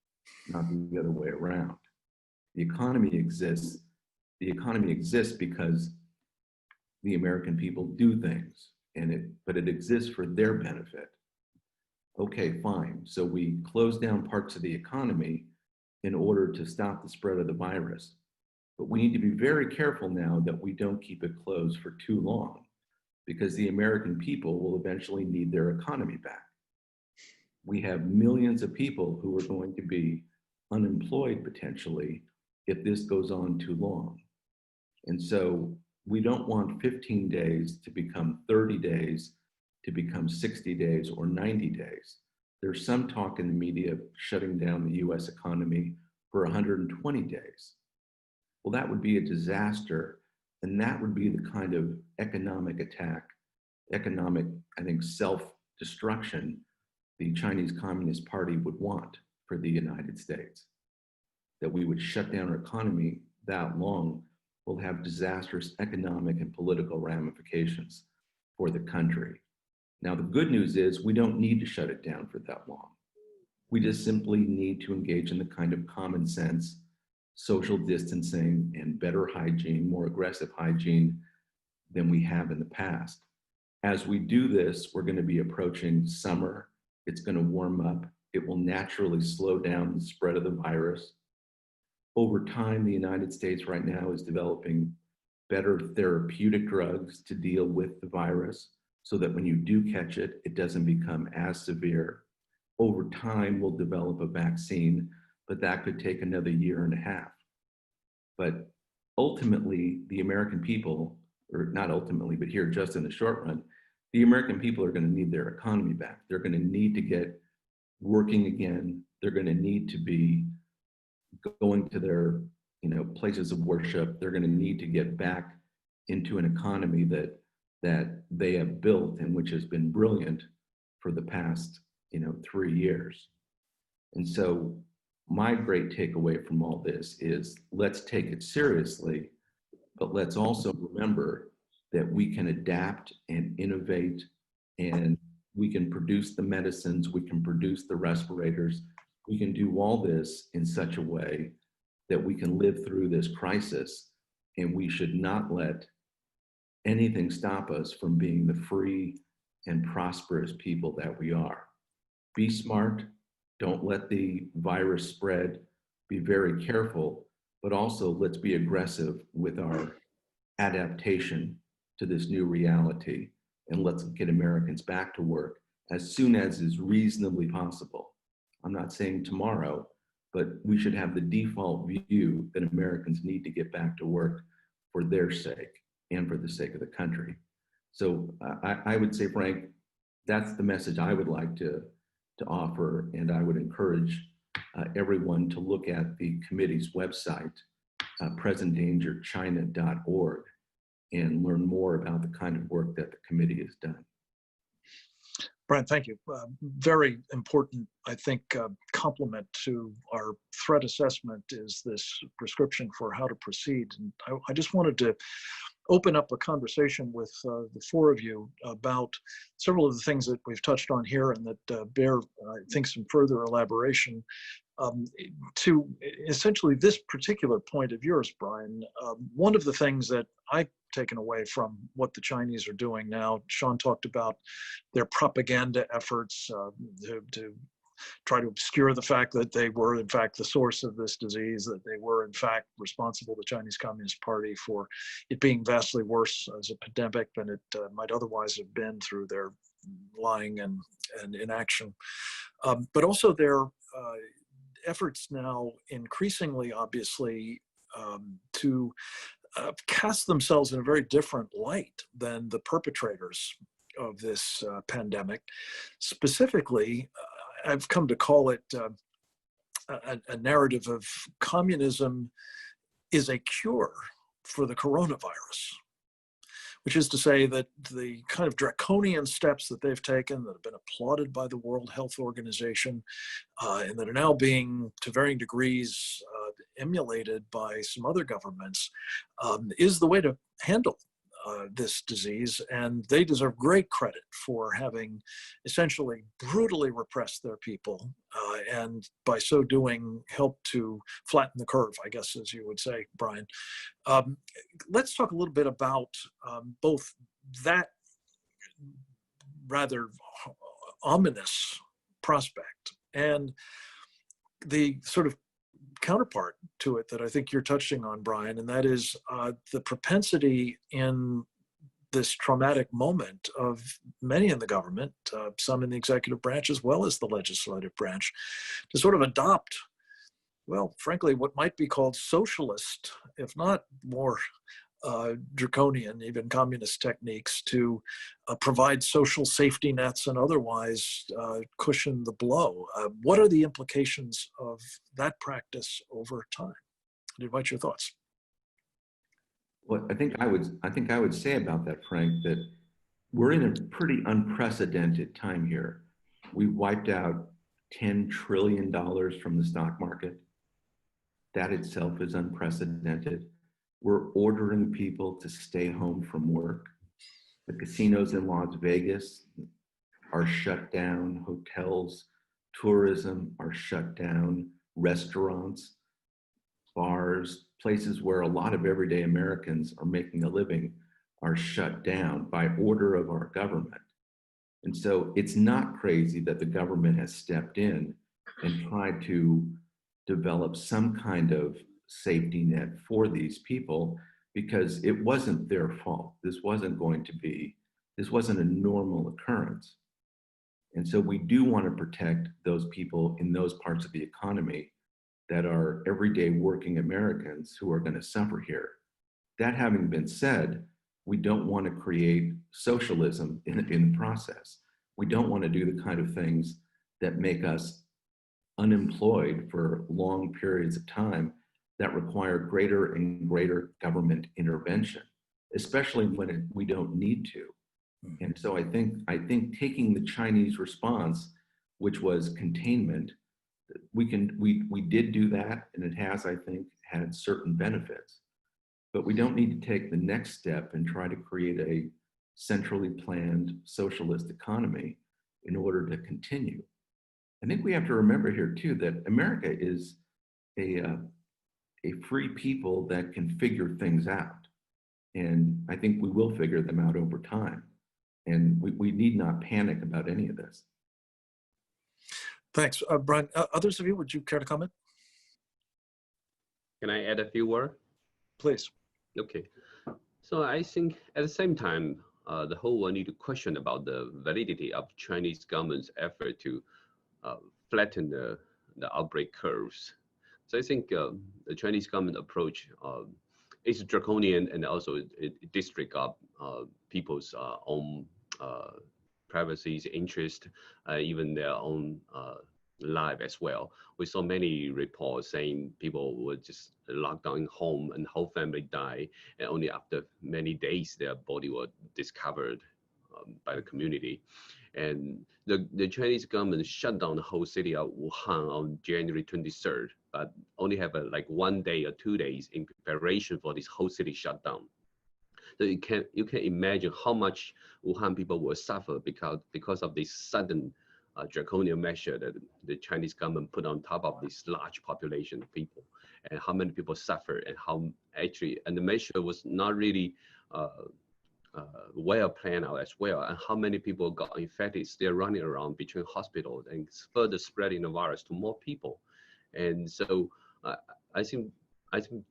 not the other way around. The economy exists because the American people do things, but it exists for their benefit. Okay, fine. So we close down parts of the economy in order to stop the spread of the virus. But we need to be very careful now that we don't keep it closed for too long, because the American people will eventually need their economy back. We have millions of people who are going to be unemployed potentially if this goes on too long. And so we don't want 15 days to become 30 days, to become 60 days or 90 days. There's some talk in the media of shutting down the US economy for 120 days. Well, that would be a disaster. And that would be the kind of economic attack, I think, self-destruction the Chinese Communist Party would want for the United States. That we would shut down our economy that long will have disastrous economic and political ramifications for the country. Now, the good news is we don't need to shut it down for that long. We just simply need to engage in the kind of common sense, social distancing, and better hygiene, more aggressive hygiene than we have in the past. As we do this, we're going to be approaching summer. It's going to warm up. It will naturally slow down the spread of the virus. Over time, the United States right now is developing better therapeutic drugs to deal with the virus so that when you do catch it, it doesn't become as severe. Over time, we'll develop a vaccine, but that could take another year and a half. But ultimately, the American people, or not ultimately, but here just in the short run, the American people are going to need their economy back. They're going to need to get working again. They're going to need to be going to their places of worship. They're going to need to get back into an economy that they have built and which has been brilliant for the past 3 years. And so my great takeaway from all this is let's take it seriously, but let's also remember that we can adapt and innovate, and we can produce the medicines, we can produce the respirators, we can do all this in such a way that we can live through this crisis, and we should not let anything stop us from being the free and prosperous people that we are. Be smart, don't let the virus spread, be very careful, but also let's be aggressive with our adaptation to this new reality, and let's get Americans back to work as soon as is reasonably possible. I'm not saying tomorrow, but we should have the default view that Americans need to get back to work for their sake and for the sake of the country. So I would say, Frank, that's the message I would like to offer, and I would encourage everyone to look at the committee's website, presentdangerchina.org, and learn more about the kind of work that the committee has done. Brian, thank you. Very important, I think, complement to our threat assessment is this prescription for how to proceed. And I just wanted to open up a conversation with the four of you about several of the things that we've touched on here and that bear, I think, some further elaboration. to essentially this particular point of yours, Brian, one of the things that I've taken away from what the Chinese are doing now, Sean talked about their propaganda efforts to try to obscure the fact that they were in fact the source of this disease, that they were in fact responsible, the Chinese Communist Party, for it being vastly worse as a pandemic than it might otherwise have been through their lying and inaction. But also their efforts now increasingly, obviously, to cast themselves in a very different light than the perpetrators of this pandemic. Specifically, I've come to call it a narrative of communism is a cure for the coronavirus, which is to say that the kind of draconian steps that they've taken that have been applauded by the World Health Organization and that are now being, to varying degrees, emulated by some other governments, is the way to handle this disease. And they deserve great credit for having essentially brutally repressed their people and by so doing helped to flatten the curve, I guess, as you would say, Brian. Let's talk a little bit about both that rather ominous prospect and the sort of counterpart to it that I think you're touching on, Brian, and that is the propensity in this traumatic moment of many in the government, some in the executive branch as well as the legislative branch, to sort of adopt, well, frankly, what might be called socialist, if not more draconian, even communist techniques to provide social safety nets and otherwise cushion the blow. What are the implications of that practice over time? I'd invite your thoughts. Well, I think I would say about that, Frank, that we're in a pretty unprecedented time here. We wiped out $10 trillion from the stock market. That itself is unprecedented. We're ordering people to stay home from work. The casinos in Las Vegas are shut down. Hotels, tourism are shut down. Restaurants, bars, places where a lot of everyday Americans are making a living are shut down by order of our government. And so it's not crazy that the government has stepped in and tried to develop some kind of safety net for these people, because it wasn't their fault. This wasn't a normal occurrence. And so we do want to protect those people in those parts of the economy that are everyday working Americans who are going to suffer here. That having been said, we don't want to create socialism in the process. We don't want to do the kind of things that make us unemployed for long periods of time that require greater and greater government intervention, especially when we don't need to. And so I think taking the Chinese response, which was containment, we did do that, and it has, I think, had certain benefits. But we don't need to take the next step and try to create a centrally planned socialist economy in order to continue. I think we have to remember here too that America is a free people that can figure things out. And I think we will figure them out over time. And we need not panic about any of this. Thanks. Brian, others of you, would you care to comment? Can I add a few words? Please. Okay. So I think at the same time, the whole world need to question about the validity of Chinese government's effort to flatten the outbreak curves. So I think the Chinese government approach is draconian and also it disregard people's own privacy, interest, even their own life as well. We saw many reports saying people were just locked down in home and whole family died, and only after many days their body was discovered by the community. And the Chinese government shut down the whole city of Wuhan on January 23rd, but only have like 1 day or 2 days in preparation for this whole city shutdown. So you can imagine how much Wuhan people will suffer because of this sudden draconian measure that the Chinese government put on top of this large population of people, and how many people suffer, and how actually, and the measure was not really well planned out as well, and how many people got infected still running around between hospitals and further spreading the virus to more people. And so I think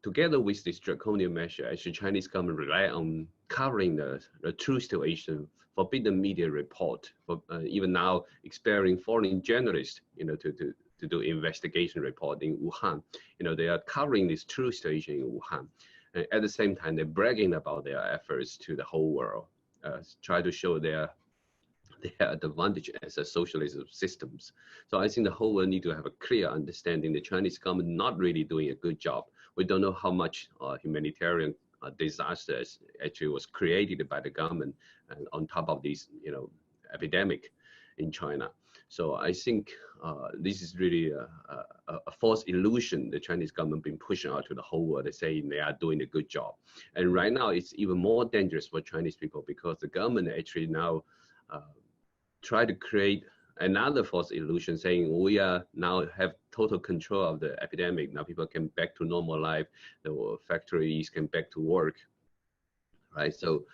together with this draconian measure, actually Chinese government rely on covering the true situation, forbid the media report, for even now expiring foreign journalists, to do investigation report in Wuhan. They are covering this true situation in Wuhan. And at the same time, they're bragging about their efforts to the whole world, try to show their advantage as a socialist systems. So I think the whole world need to have a clear understanding the Chinese government not really doing a good job. We don't know how much humanitarian disasters actually was created by the government, and on top of this, epidemic in China. So I think this is really a false illusion the Chinese government been pushing out to the whole world, saying they are doing a good job. And right now it's even more dangerous for Chinese people, because the government actually now try to create another false illusion, saying we are now have total control of the epidemic. Now people can back to normal life, the factories can back to work, right? So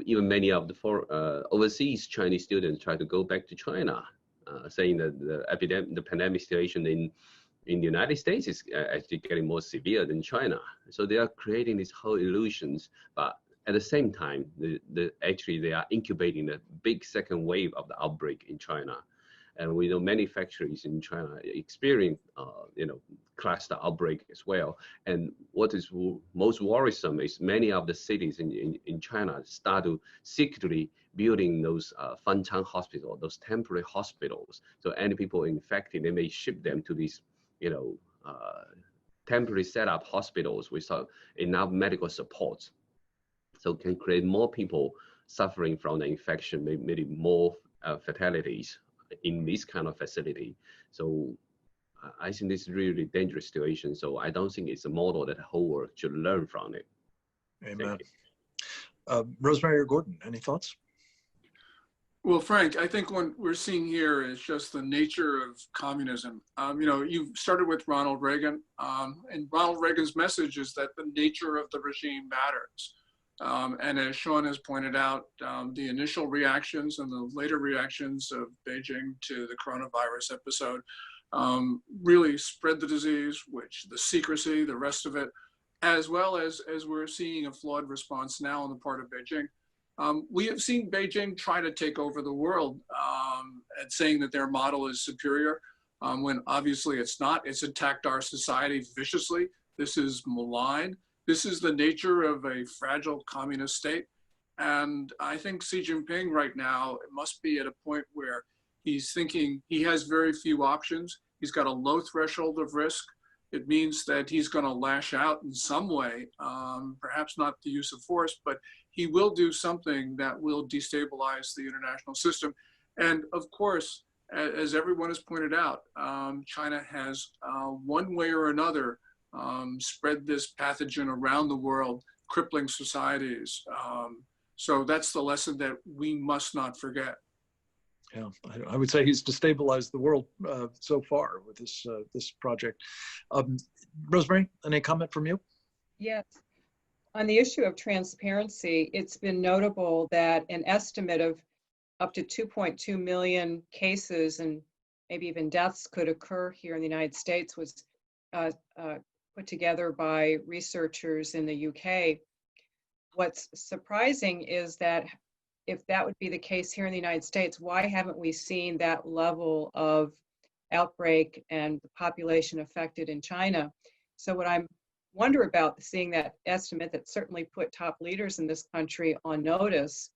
even many of the overseas Chinese students try to go back to China, saying that the pandemic situation in the United States is actually getting more severe than China. So they are creating these whole illusions, but at the same time, actually they are incubating a big second wave of the outbreak in China. And we know many factories in China experience, cluster outbreak as well. And what is most worrisome is many of the cities in China start to secretly building those Fanchang hospitals, those temporary hospitals. So any people infected, they may ship them to these, temporary set up hospitals without enough medical support. So can create more people suffering from the infection, maybe more fatalities in this kind of facility. So I think this is really dangerous situation. So I don't think it's a model that the whole world should learn from it. Amen. Rosemary or Gordon, any thoughts? Well, Frank, I think what we're seeing here is just the nature of communism. You started with Ronald Reagan, and Ronald Reagan's message is that the nature of the regime matters. And as Sean has pointed out, the initial reactions and the later reactions of Beijing to the coronavirus episode really spread the disease, which the secrecy, the rest of it, as well as we're seeing a flawed response now on the part of Beijing. We have seen Beijing try to take over the world and saying that their model is superior, when obviously it's not. It's attacked our society viciously. This is malign. This is the nature of a fragile communist state. And I think Xi Jinping right now must be at a point where he's thinking he has very few options. He's got a low threshold of risk. It means that he's going to lash out in some way, perhaps not the use of force, but he will do something that will destabilize the international system. And of course, as everyone has pointed out, China has one way or another spread this pathogen around the world, crippling societies. So that's the lesson that we must not forget. Yeah, I would say he's destabilized the world so far with this project. Rosemary, any comment from you? Yes. On the issue of transparency, it's been notable that an estimate of up to 2.2 million cases and maybe even deaths could occur here in the United States was put together by researchers in the UK. What's surprising is that if that would be the case here in the United States, why haven't we seen that level of outbreak and the population affected in China? So what I wonder about seeing that estimate that certainly put top leaders in this country on notice,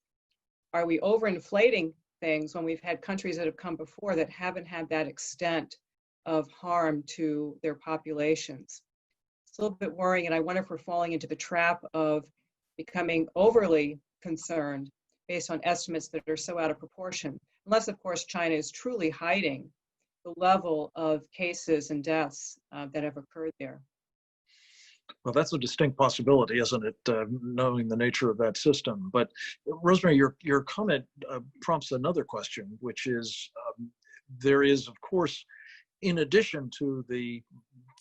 are we overinflating things when we've had countries that have come before that haven't had that extent of harm to their populations? It's a little bit worrying, and I wonder if we're falling into the trap of becoming overly concerned based on estimates that are so out of proportion, unless, of course, China is truly hiding the level of cases and deaths that have occurred there. Well, that's a distinct possibility, isn't it, knowing the nature of that system? But Rosemary, your comment prompts another question, which is, there is, of course, in addition to the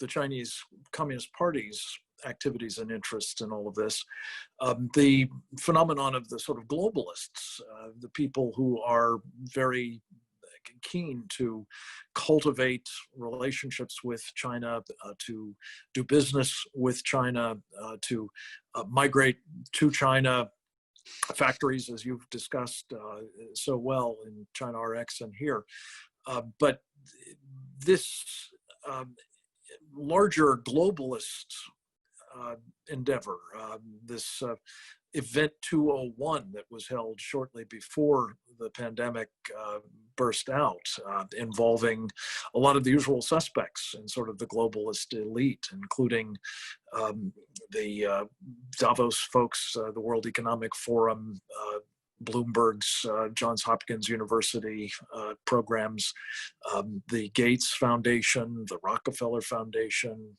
Chinese Communist Party's activities and interests in all of this, the phenomenon of the sort of globalists, the people who are very keen to cultivate relationships with China, to do business with China, to migrate to China, factories, as you've discussed so well in China RX and here. But this larger globalist endeavor, this Event 201 that was held shortly before the pandemic burst out, involving a lot of the usual suspects in sort of the globalist elite, including the Davos folks, the World Economic Forum, Bloomberg's Johns Hopkins University programs, the Gates Foundation, the Rockefeller Foundation,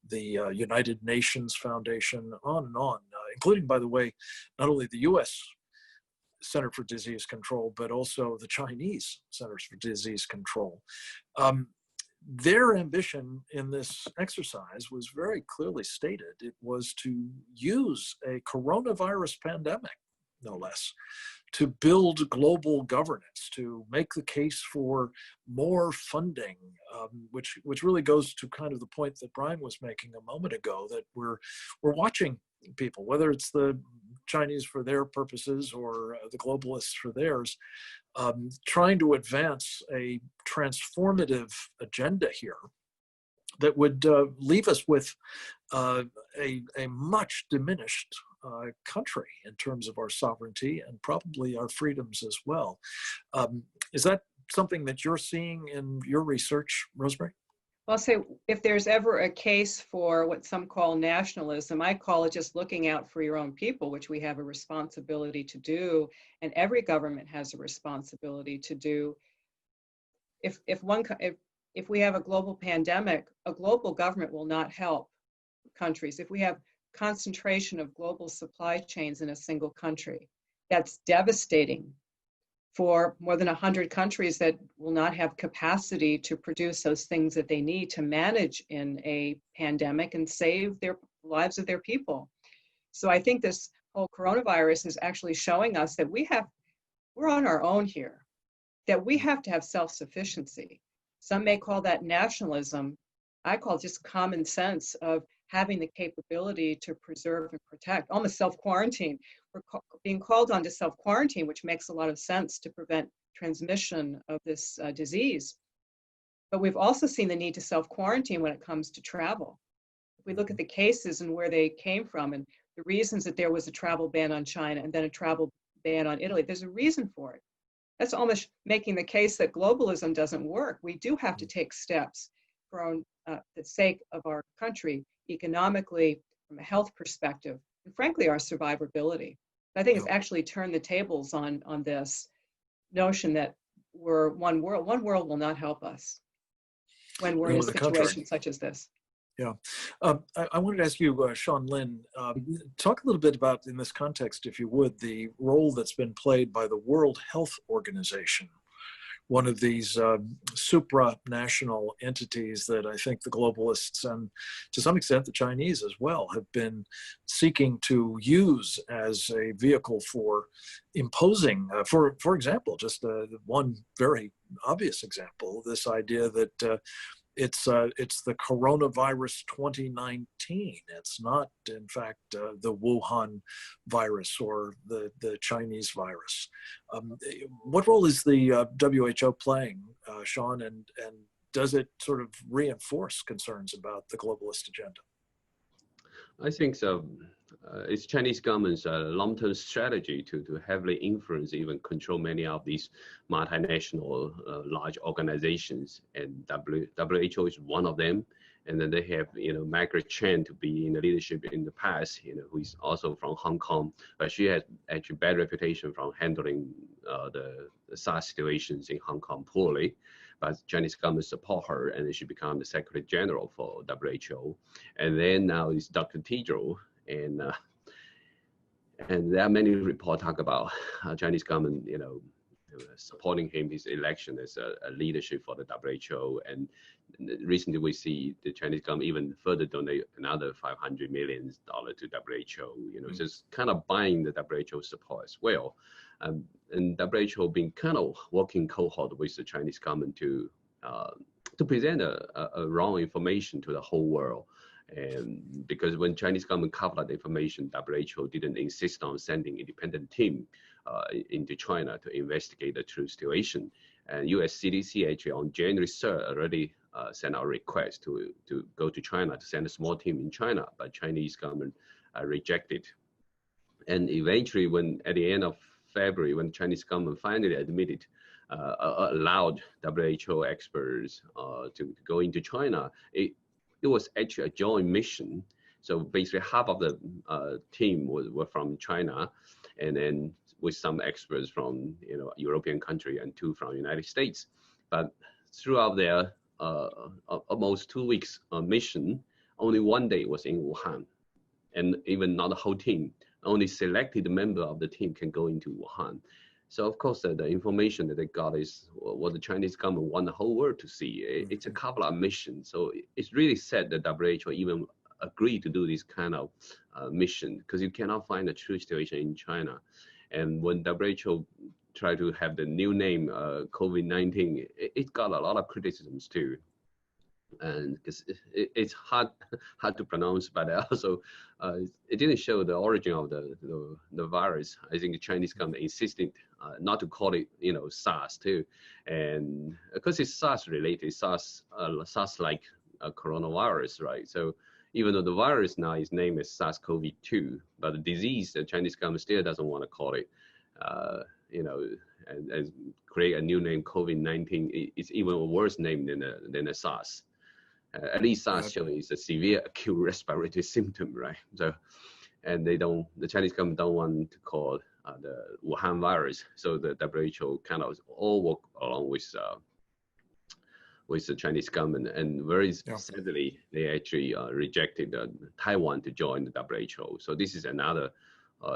the United Nations Foundation, on and on, including, by the way, not only the US Center for Disease Control, but also the Chinese Centers for Disease Control. Their ambition in this exercise was very clearly stated. It was to use a coronavirus pandemic, no less, to build global governance, to make the case for more funding, which really goes to kind of the point that Brian was making a moment ago, that we're watching people, whether it's the Chinese for their purposes or the globalists for theirs, trying to advance a transformative agenda here that would leave us with a much diminished country in terms of our sovereignty and probably our freedoms as well. Is that something that you're seeing in your research, Rosemary? Well, I'll say if there's ever a case for what some call nationalism, I call it just looking out for your own people, which we have a responsibility to do, and every government has a responsibility to do. If we have a global pandemic, a global government will not help countries. If we have concentration of global supply chains in a single country, that's devastating for more than 100 countries that will not have capacity to produce those things that they need to manage in a pandemic and save their lives of their people. So I think this whole coronavirus is actually showing us that we're on our own here, that we have to have self-sufficiency. Some may call that nationalism. I call it just common sense of having the capability to preserve and protect, almost self-quarantine. We're being called on to self-quarantine, which makes a lot of sense to prevent transmission of this disease. But we've also seen the need to self-quarantine when it comes to travel. If we look at the cases and where they came from and the reasons that there was a travel ban on China and then a travel ban on Italy, there's a reason for it. That's almost making the case that globalism doesn't work. We do have to take steps for the sake of our country, economically, from a health perspective, and frankly, our survivability. I think it's actually turned the tables on this notion that we're one world. One world will not help us when we're in a situation such as this. Yeah. I wanted to ask you, Sean Lin, talk a little bit about, in this context, if you would, the role that's been played by the World Health Organization, one of these supranational entities that I think the globalists and to some extent the Chinese as well have been seeking to use as a vehicle for imposing, for example, just one very obvious example, this idea that it's the coronavirus 2019. It's not, in fact, the Wuhan virus or the Chinese virus. What role is the WHO playing, Sean, and does it sort of reinforce concerns about the globalist agenda? I think so. It's Chinese government's long-term strategy to heavily influence, even control many of these multinational large organizations, and WHO is one of them. And then they have, Margaret Chang to be in the leadership in the past, who is also from Hong Kong, but she has actually bad reputation from handling the SARS situations in Hong Kong poorly. But Chinese government support her, and then she became the Secretary General for WHO. And then now it's Dr. Tedros, and there are many reports talk about Chinese government, supporting him his election as a leadership for the WHO. And recently we see the Chinese government even further donate another $500 million to WHO, just kind of buying the WHO support as well. And WHO been kind of working cohort with the Chinese government to present a wrong information to the whole world. And because when Chinese government covered the information, WHO didn't insist on sending independent team into China to investigate the true situation. And US CDC actually on January 3rd already sent out a request to go to China to send a small team in China, but Chinese government rejected. And eventually, when at the end of February, when Chinese government finally admitted, allowed WHO experts to go into China, it was actually a joint mission. So basically half of the team were from China, and then with some experts from European country and 2 from United States. But throughout their almost 2 weeks mission, only 1 day was in Wuhan, and even not the whole team. Only selected member of the team can go into Wuhan. So of course the information that they got is what the Chinese government want the whole world to see. It's a couple of missions. So it's really sad that WHO even agreed to do this kind of mission, because you cannot find a true situation in China. And when WHO tried to have the new name COVID-19, it got a lot of criticisms too. And because it's hard to pronounce, but also it didn't show the origin of the virus. I think the Chinese government insisted not to call it SARS too, and because it's SARS related, SARS like coronavirus, right? So even though the virus now is named as SARS-CoV-2, but the disease, the Chinese government still doesn't want to call it, and create a new name, COVID-19. It's even a worse name than a SARS. At least SARS is a severe acute respiratory symptom, right? So, and the Chinese government don't want to call the Wuhan virus. So the WHO kind of all work along with the Chinese government, and very sadly, they actually rejected Taiwan to join the WHO. So this is another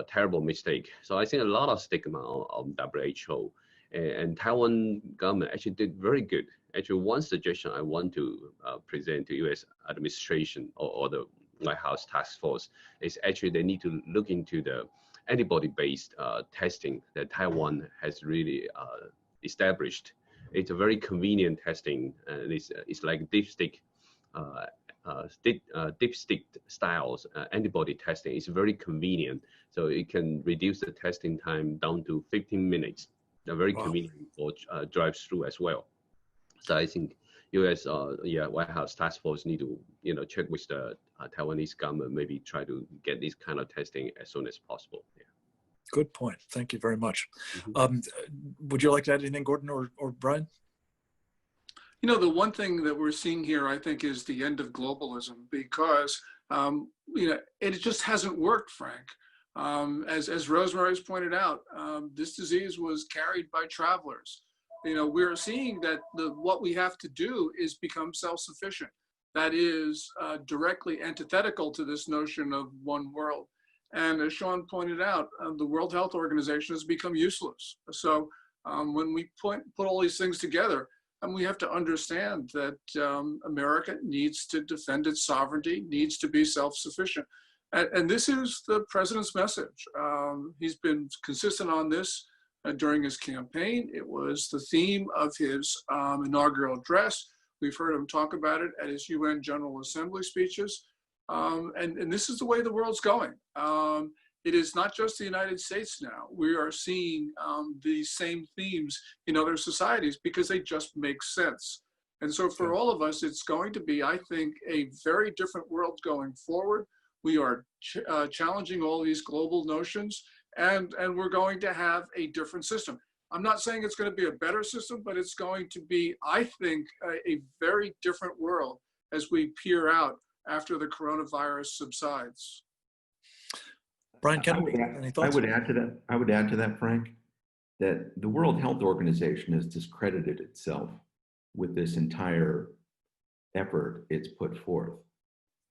terrible mistake. So I think a lot of stigma on WHO, and Taiwan government actually did very good. Actually, one suggestion I want to present to U.S. administration or the White House task force is actually they need to look into the antibody-based testing that Taiwan has really established. It's a very convenient testing. It's like dipstick styles antibody testing. It's very convenient, so it can reduce the testing time down to 15 minutes. They're very convenient for drive-through as well. So I think U.S. White House task force need to check with the Taiwanese government, maybe try to get this kind of testing as soon as possible. Yeah. Good point. Thank you very much. Would you like to add anything, Gordon or Brian? The one thing that we're seeing here, I think, is the end of globalism, because it just hasn't worked, Frank. As Rosemary's pointed out, this disease was carried by travelers. We're seeing that what we have to do is become self-sufficient. That is directly antithetical to this notion of one world. And as Sean pointed out, the World Health Organization has become useless. So when we put all these things together, we have to understand that America needs to defend its sovereignty, needs to be self-sufficient. And this is the president's message. He's been consistent on this during his campaign. It was the theme of his inaugural address. We've heard him talk about it at his UN General Assembly speeches. And this is the way the world's going. It is not just the United States now. We are seeing these same themes in other societies because they just make sense. And so for all of us, it's going to be, I think, a very different world going forward. We are challenging all these global notions, and we're going to have a different system. I'm not saying it's going to be a better system, but it's going to be, I think, a very different world as we peer out after the coronavirus subsides. Brian Kennedy, any thoughts? I would add to that, Frank, that the World Health Organization has discredited itself with this entire effort it's put forth.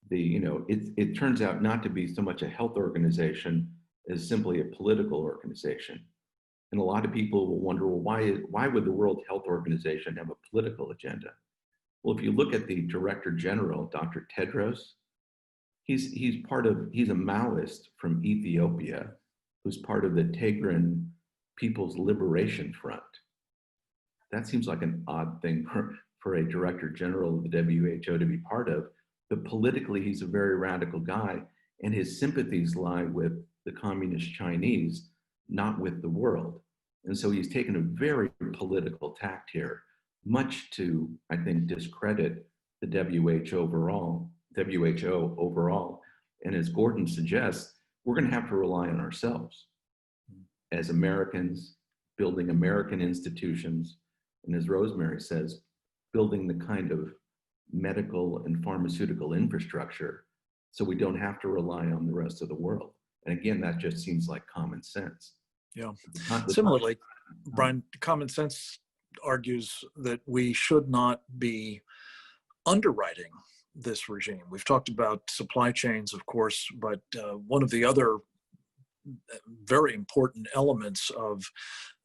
It turns out not to be so much a health organization as simply a political organization. And a lot of people will wonder, well, why would the World Health Organization have a political agenda? Well, if you look at the Director General, Dr. Tedros, he's a Maoist from Ethiopia who's part of the Tigray People's Liberation Front. That seems like an odd thing for a Director General of the WHO to be part of, but politically he's a very radical guy, and his sympathies lie with the communist Chinese, not with the world. And so he's taken a very political tact here, much to, I think, discredit the WHO overall. And as Gordon suggests, we're going to have to rely on ourselves as Americans, building American institutions, and as Rosemary says, building the kind of medical and pharmaceutical infrastructure so we don't have to rely on the rest of the world. And again, that just seems like common sense. Yeah. Similarly, Brian, common sense argues that we should not be underwriting this regime. We've talked about supply chains, of course, but one of the other very important elements of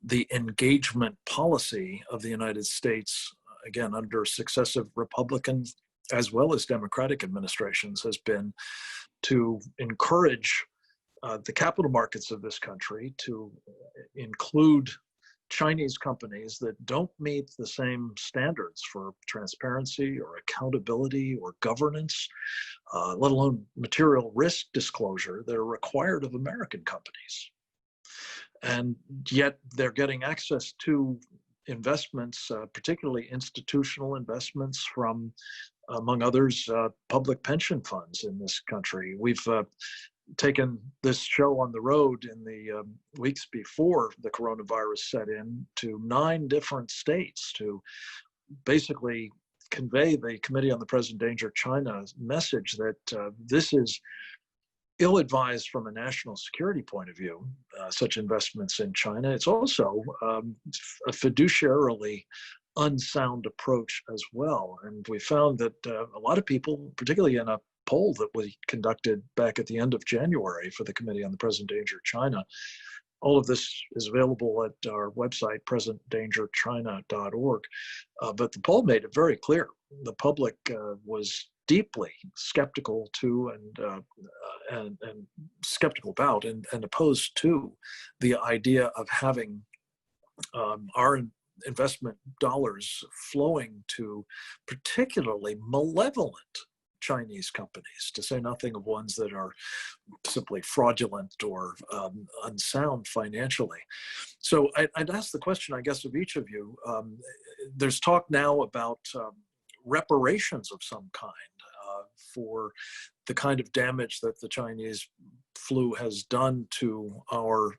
the engagement policy of the United States, again, under successive Republican as well as Democratic administrations, has been to encourage the capital markets of this country to include Chinese companies that don't meet the same standards for transparency or accountability or governance, let alone material risk disclosure that are required of American companies. And yet they're getting access to investments, particularly institutional investments from, among others, public pension funds in this country. We've taken this show on the road in the weeks before the coronavirus set in to 9 different states to basically convey the Committee on the Present Danger China message that this is ill-advised from a national security point of view, such investments in China. It's also a fiduciarily unsound approach as well. And we found that a lot of people, particularly in a poll that we conducted back at the end of January for the Committee on the Present Danger China, all of this is available at our website, presentdangerchina.org. But the poll made it very clear. The public was deeply skeptical to and skeptical about and opposed to the idea of having our investment dollars flowing to particularly malevolent Chinese companies, to say nothing of ones that are simply fraudulent or unsound financially. So I'd ask the question, I guess, of each of you. There's talk now about reparations of some kind for the kind of damage that the Chinese flu has done to our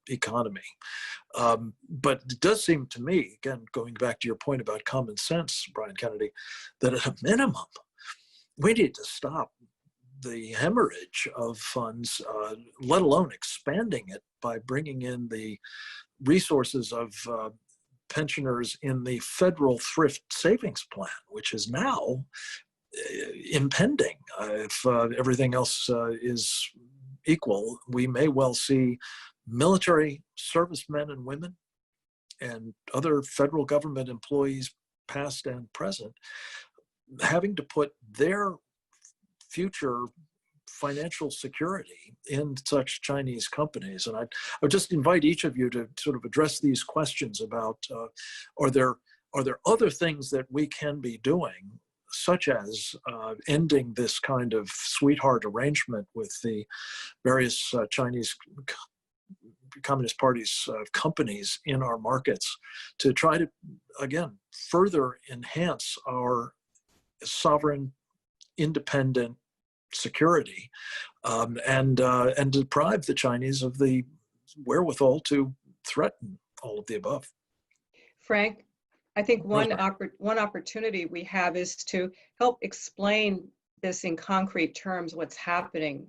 economy. But it does seem to me, again, going back to your point about common sense, Brian Kennedy, that at a minimum, we need to stop the hemorrhage of funds, let alone expanding it by bringing in the resources of pensioners in the federal thrift savings plan, which is now impending. If everything else is equal, we may well see military servicemen and women and other federal government employees, past and present, having to put their future financial security in such Chinese companies. And I would just invite each of you to sort of address these questions about, are there other things that we can be doing, such as ending this kind of sweetheart arrangement with the various Chinese Communist Party's companies in our markets, to try to, again, further enhance our sovereign, independent security, and deprive the Chinese of the wherewithal to threaten all of the above. Frank, I think one opportunity we have is to help explain this in concrete terms, what's happening.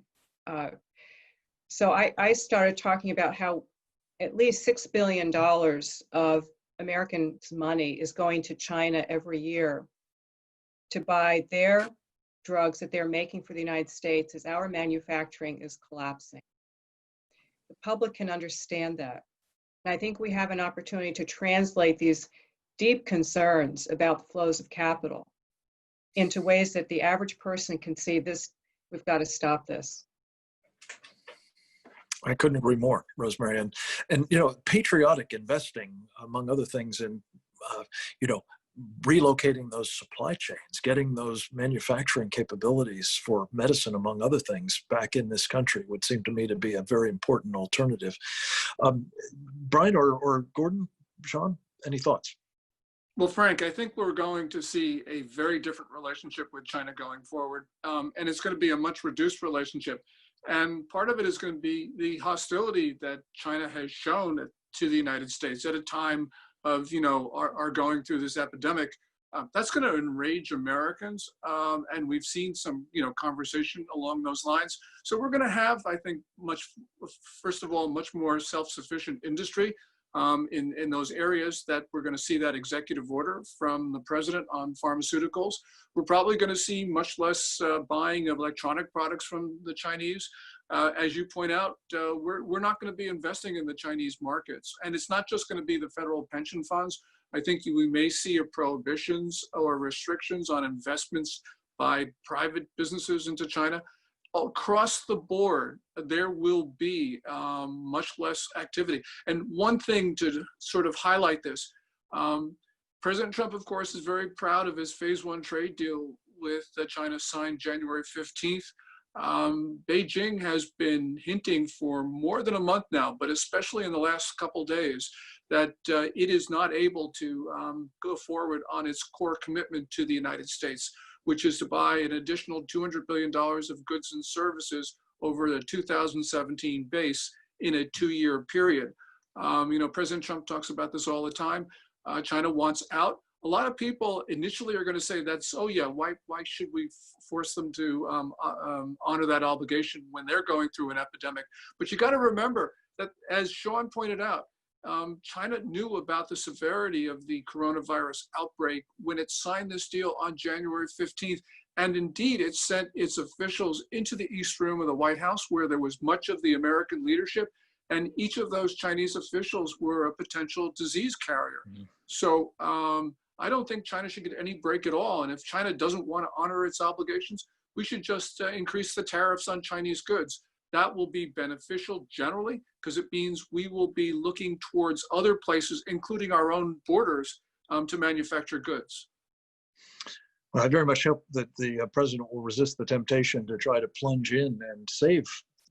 So I started talking about how at least $6 billion of Americans' money is going to China every year to buy their drugs that they're making for the United States as our manufacturing is collapsing. The public can understand that. I think we have an opportunity to translate these deep concerns about the flows of capital into ways that the average person can see this. We've got to stop this. I couldn't agree more, Rosemary. And you know, patriotic investing, among other things, in you know, relocating those supply chains, getting those manufacturing capabilities for medicine, among other things, back in this country would seem to me to be a very important alternative. Brian or Gordon, Sean, any thoughts? Well, Frank, I think we're going to see a very different relationship with China going forward. And it's going to be a much reduced relationship. And part of it is going to be the hostility that China has shown to the United States at a time of, you know, our going through this epidemic. That's going to enrage Americans. And we've seen some, you know, conversation along those lines. So we're going to have, I think, first of all, much more self-sufficient industry in those areas that we're going to see that executive order from the president on pharmaceuticals. We're probably going to see much less buying of electronic products from the Chinese. As you point out, we're not going to be investing in the Chinese markets. And it's not just going to be the federal pension funds. I think we may see prohibitions or restrictions on investments by private businesses into China. Across the board, there will be much less activity. And one thing to sort of highlight this, President Trump, of course, is very proud of his phase 1 trade deal with China signed January 15th. Beijing has been hinting for more than a month now, but especially in the last couple days, that it is not able to go forward on its core commitment to the United States, which is to buy an additional $200 billion of goods and services over the 2017 base in a 2-year period. You know, President Trump talks about this all the time. China wants out. A lot of people initially are going to say that's, oh yeah, why should we force them to honor that obligation when they're going through an epidemic? But you got to remember that, as Sean pointed out, China knew about the severity of the coronavirus outbreak when it signed this deal on January 15th. And indeed, it sent its officials into the East Room of the White House, where there was much of the American leadership. And each of those Chinese officials were a potential disease carrier. Mm-hmm. So I don't think China should get any break at all. And if China doesn't want to honor its obligations, we should just increase the tariffs on Chinese goods. That will be beneficial generally, because it means we will be looking towards other places, including our own borders, to manufacture goods. Well, I very much hope that the president will resist the temptation to try to plunge in and save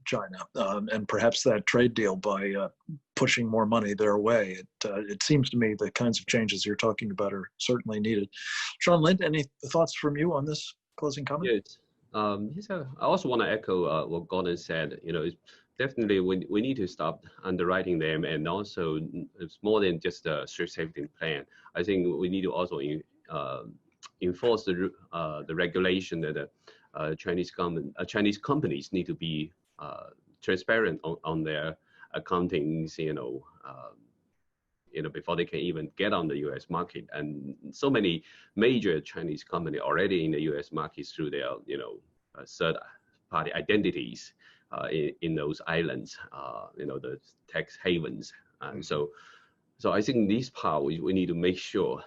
China, and perhaps that trade deal by pushing more money their way. It seems to me the kinds of changes you're talking about are certainly needed. Sean Lind, any thoughts from you on this closing comment? Yes. I also want to echo what Gordon said. You know, it's definitely we need to stop underwriting them, and also it's more than just a strict safety plan. I think we need to also enforce the regulation that Chinese government, Chinese companies need to be transparent on their accountings. Before they can even get on the U.S. market. And so many major Chinese companies already in the U.S. market through their, third-party identities in those islands, the tax havens. And so I think this part, we need to make sure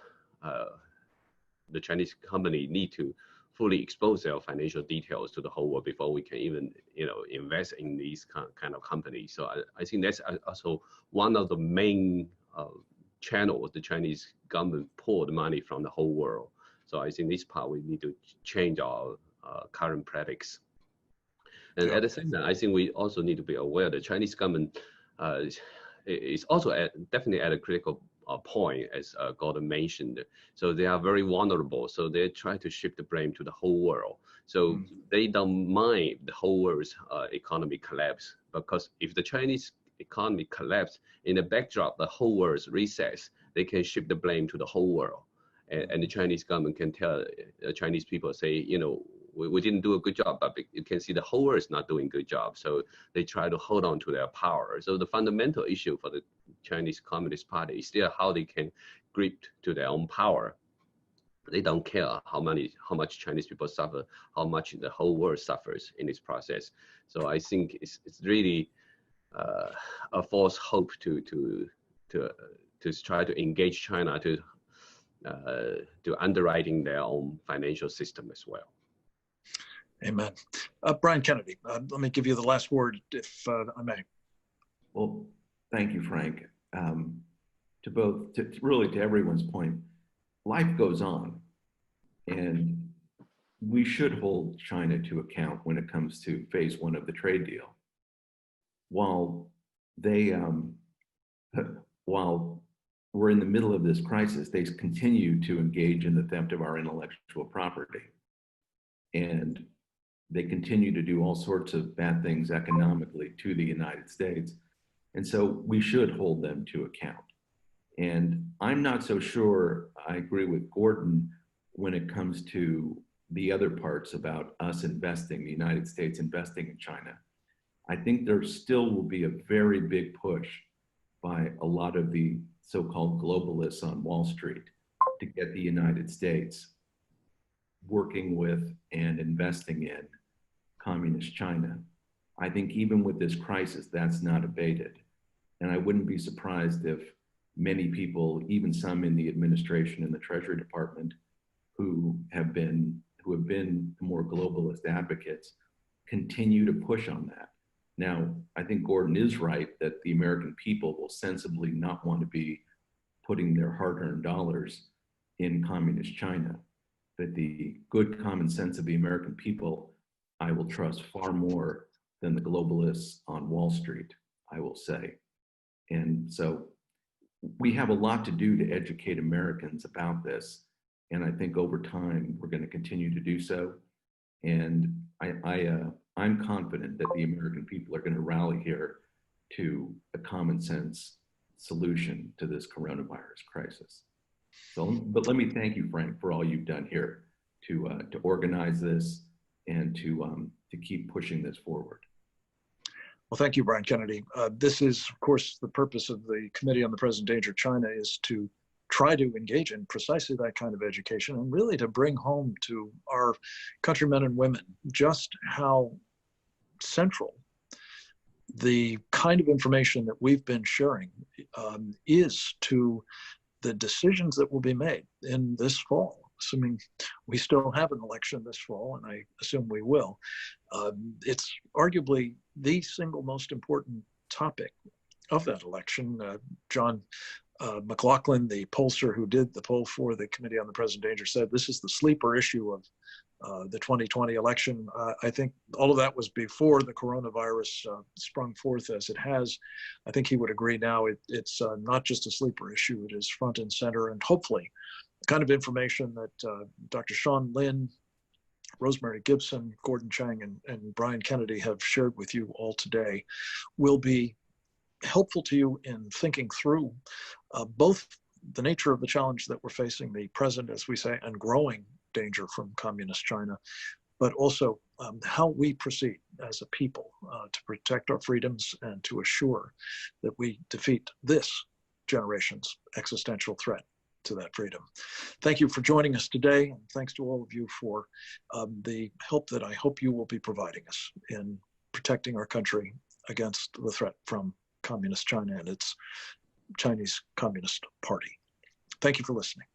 the Chinese company need to fully expose their financial details to the whole world before we can even, invest in these kind of companies. So I think that's also one of the main channels the Chinese government poured money from the whole world. So I think this part we need to change our current practice. And at the same time, I think we also need to be aware the Chinese government is also definitely at a critical point, as Gordon mentioned. So they are very vulnerable. So they try to shift the blame to the whole world. So they don't mind the whole world's economy collapse, because if the Chinese economy collapse in the backdrop, the whole world's recess, they can shift the blame to the whole world. And the Chinese government can tell Chinese people, say, we didn't do a good job, but you can see the whole world is not doing a good job. So they try to hold on to their power. So the fundamental issue for the Chinese Communist Party is still how they can grip to their own power. They don't care how much Chinese people suffer, how much the whole world suffers in this process. So I think it's really a false hope to try to engage China to underwriting their own financial system as well. Amen. Brian Kennedy, let me give you the last word, if I may. Well, thank you, Frank. Really to everyone's point, life goes on, and we should hold China to account when it comes to phase one of the trade deal. While we're in the middle of this crisis, they continue to engage in the theft of our intellectual property. And they continue to do all sorts of bad things economically to the United States. And so we should hold them to account. And I'm not so sure I agree with Gordon when it comes to the other parts about us investing, the United States investing in China. I think there still will be a very big push by a lot of the so-called globalists on Wall Street to get the United States working with and investing in communist China. I think even with this crisis, that's not abated. And I wouldn't be surprised if many people, even some in the administration and the Treasury Department, who have been more globalist advocates, continue to push on that. Now, I think Gordon is right that the American people will sensibly not want to be putting their hard-earned dollars in communist China. But the good common sense of the American people, I will trust far more than the globalists on Wall Street, I will say. And so we have a lot to do to educate Americans about this. And I think over time, we're going to continue to do so. And I'm confident that the American people are going to rally here to a common sense solution to this coronavirus crisis. So, but let me thank you, Frank, for all you've done here to organize this and to keep pushing this forward. Well, thank you, Brian Kennedy. This is, of course, the purpose of the Committee on the Present Danger of China, is to try to engage in precisely that kind of education and really to bring home to our countrymen and women just how central the kind of information that we've been sharing is to the decisions that will be made in this fall, assuming we still have an election this fall, and I assume we will. It's arguably the single most important topic of that election. John McLaughlin, the pollster who did the poll for the Committee on the Present Danger, said this is the sleeper issue of the 2020 election. I think all of that was before the coronavirus sprung forth as it has. I think he would agree now it's not just a sleeper issue, it is front and center, and hopefully the kind of information that Dr. Sean Lin, Rosemary Gibson, Gordon Chang, and Brian Kennedy have shared with you all today will be helpful to you in thinking through both the nature of the challenge that we're facing, the present, as we say, and growing danger from communist China, but also how we proceed as a people to protect our freedoms and to assure that we defeat this generation's existential threat to that freedom. Thank you for joining us today, and thanks to all of you for the help that I hope you will be providing us in protecting our country against the threat from communist China and its Chinese Communist Party. Thank you for listening.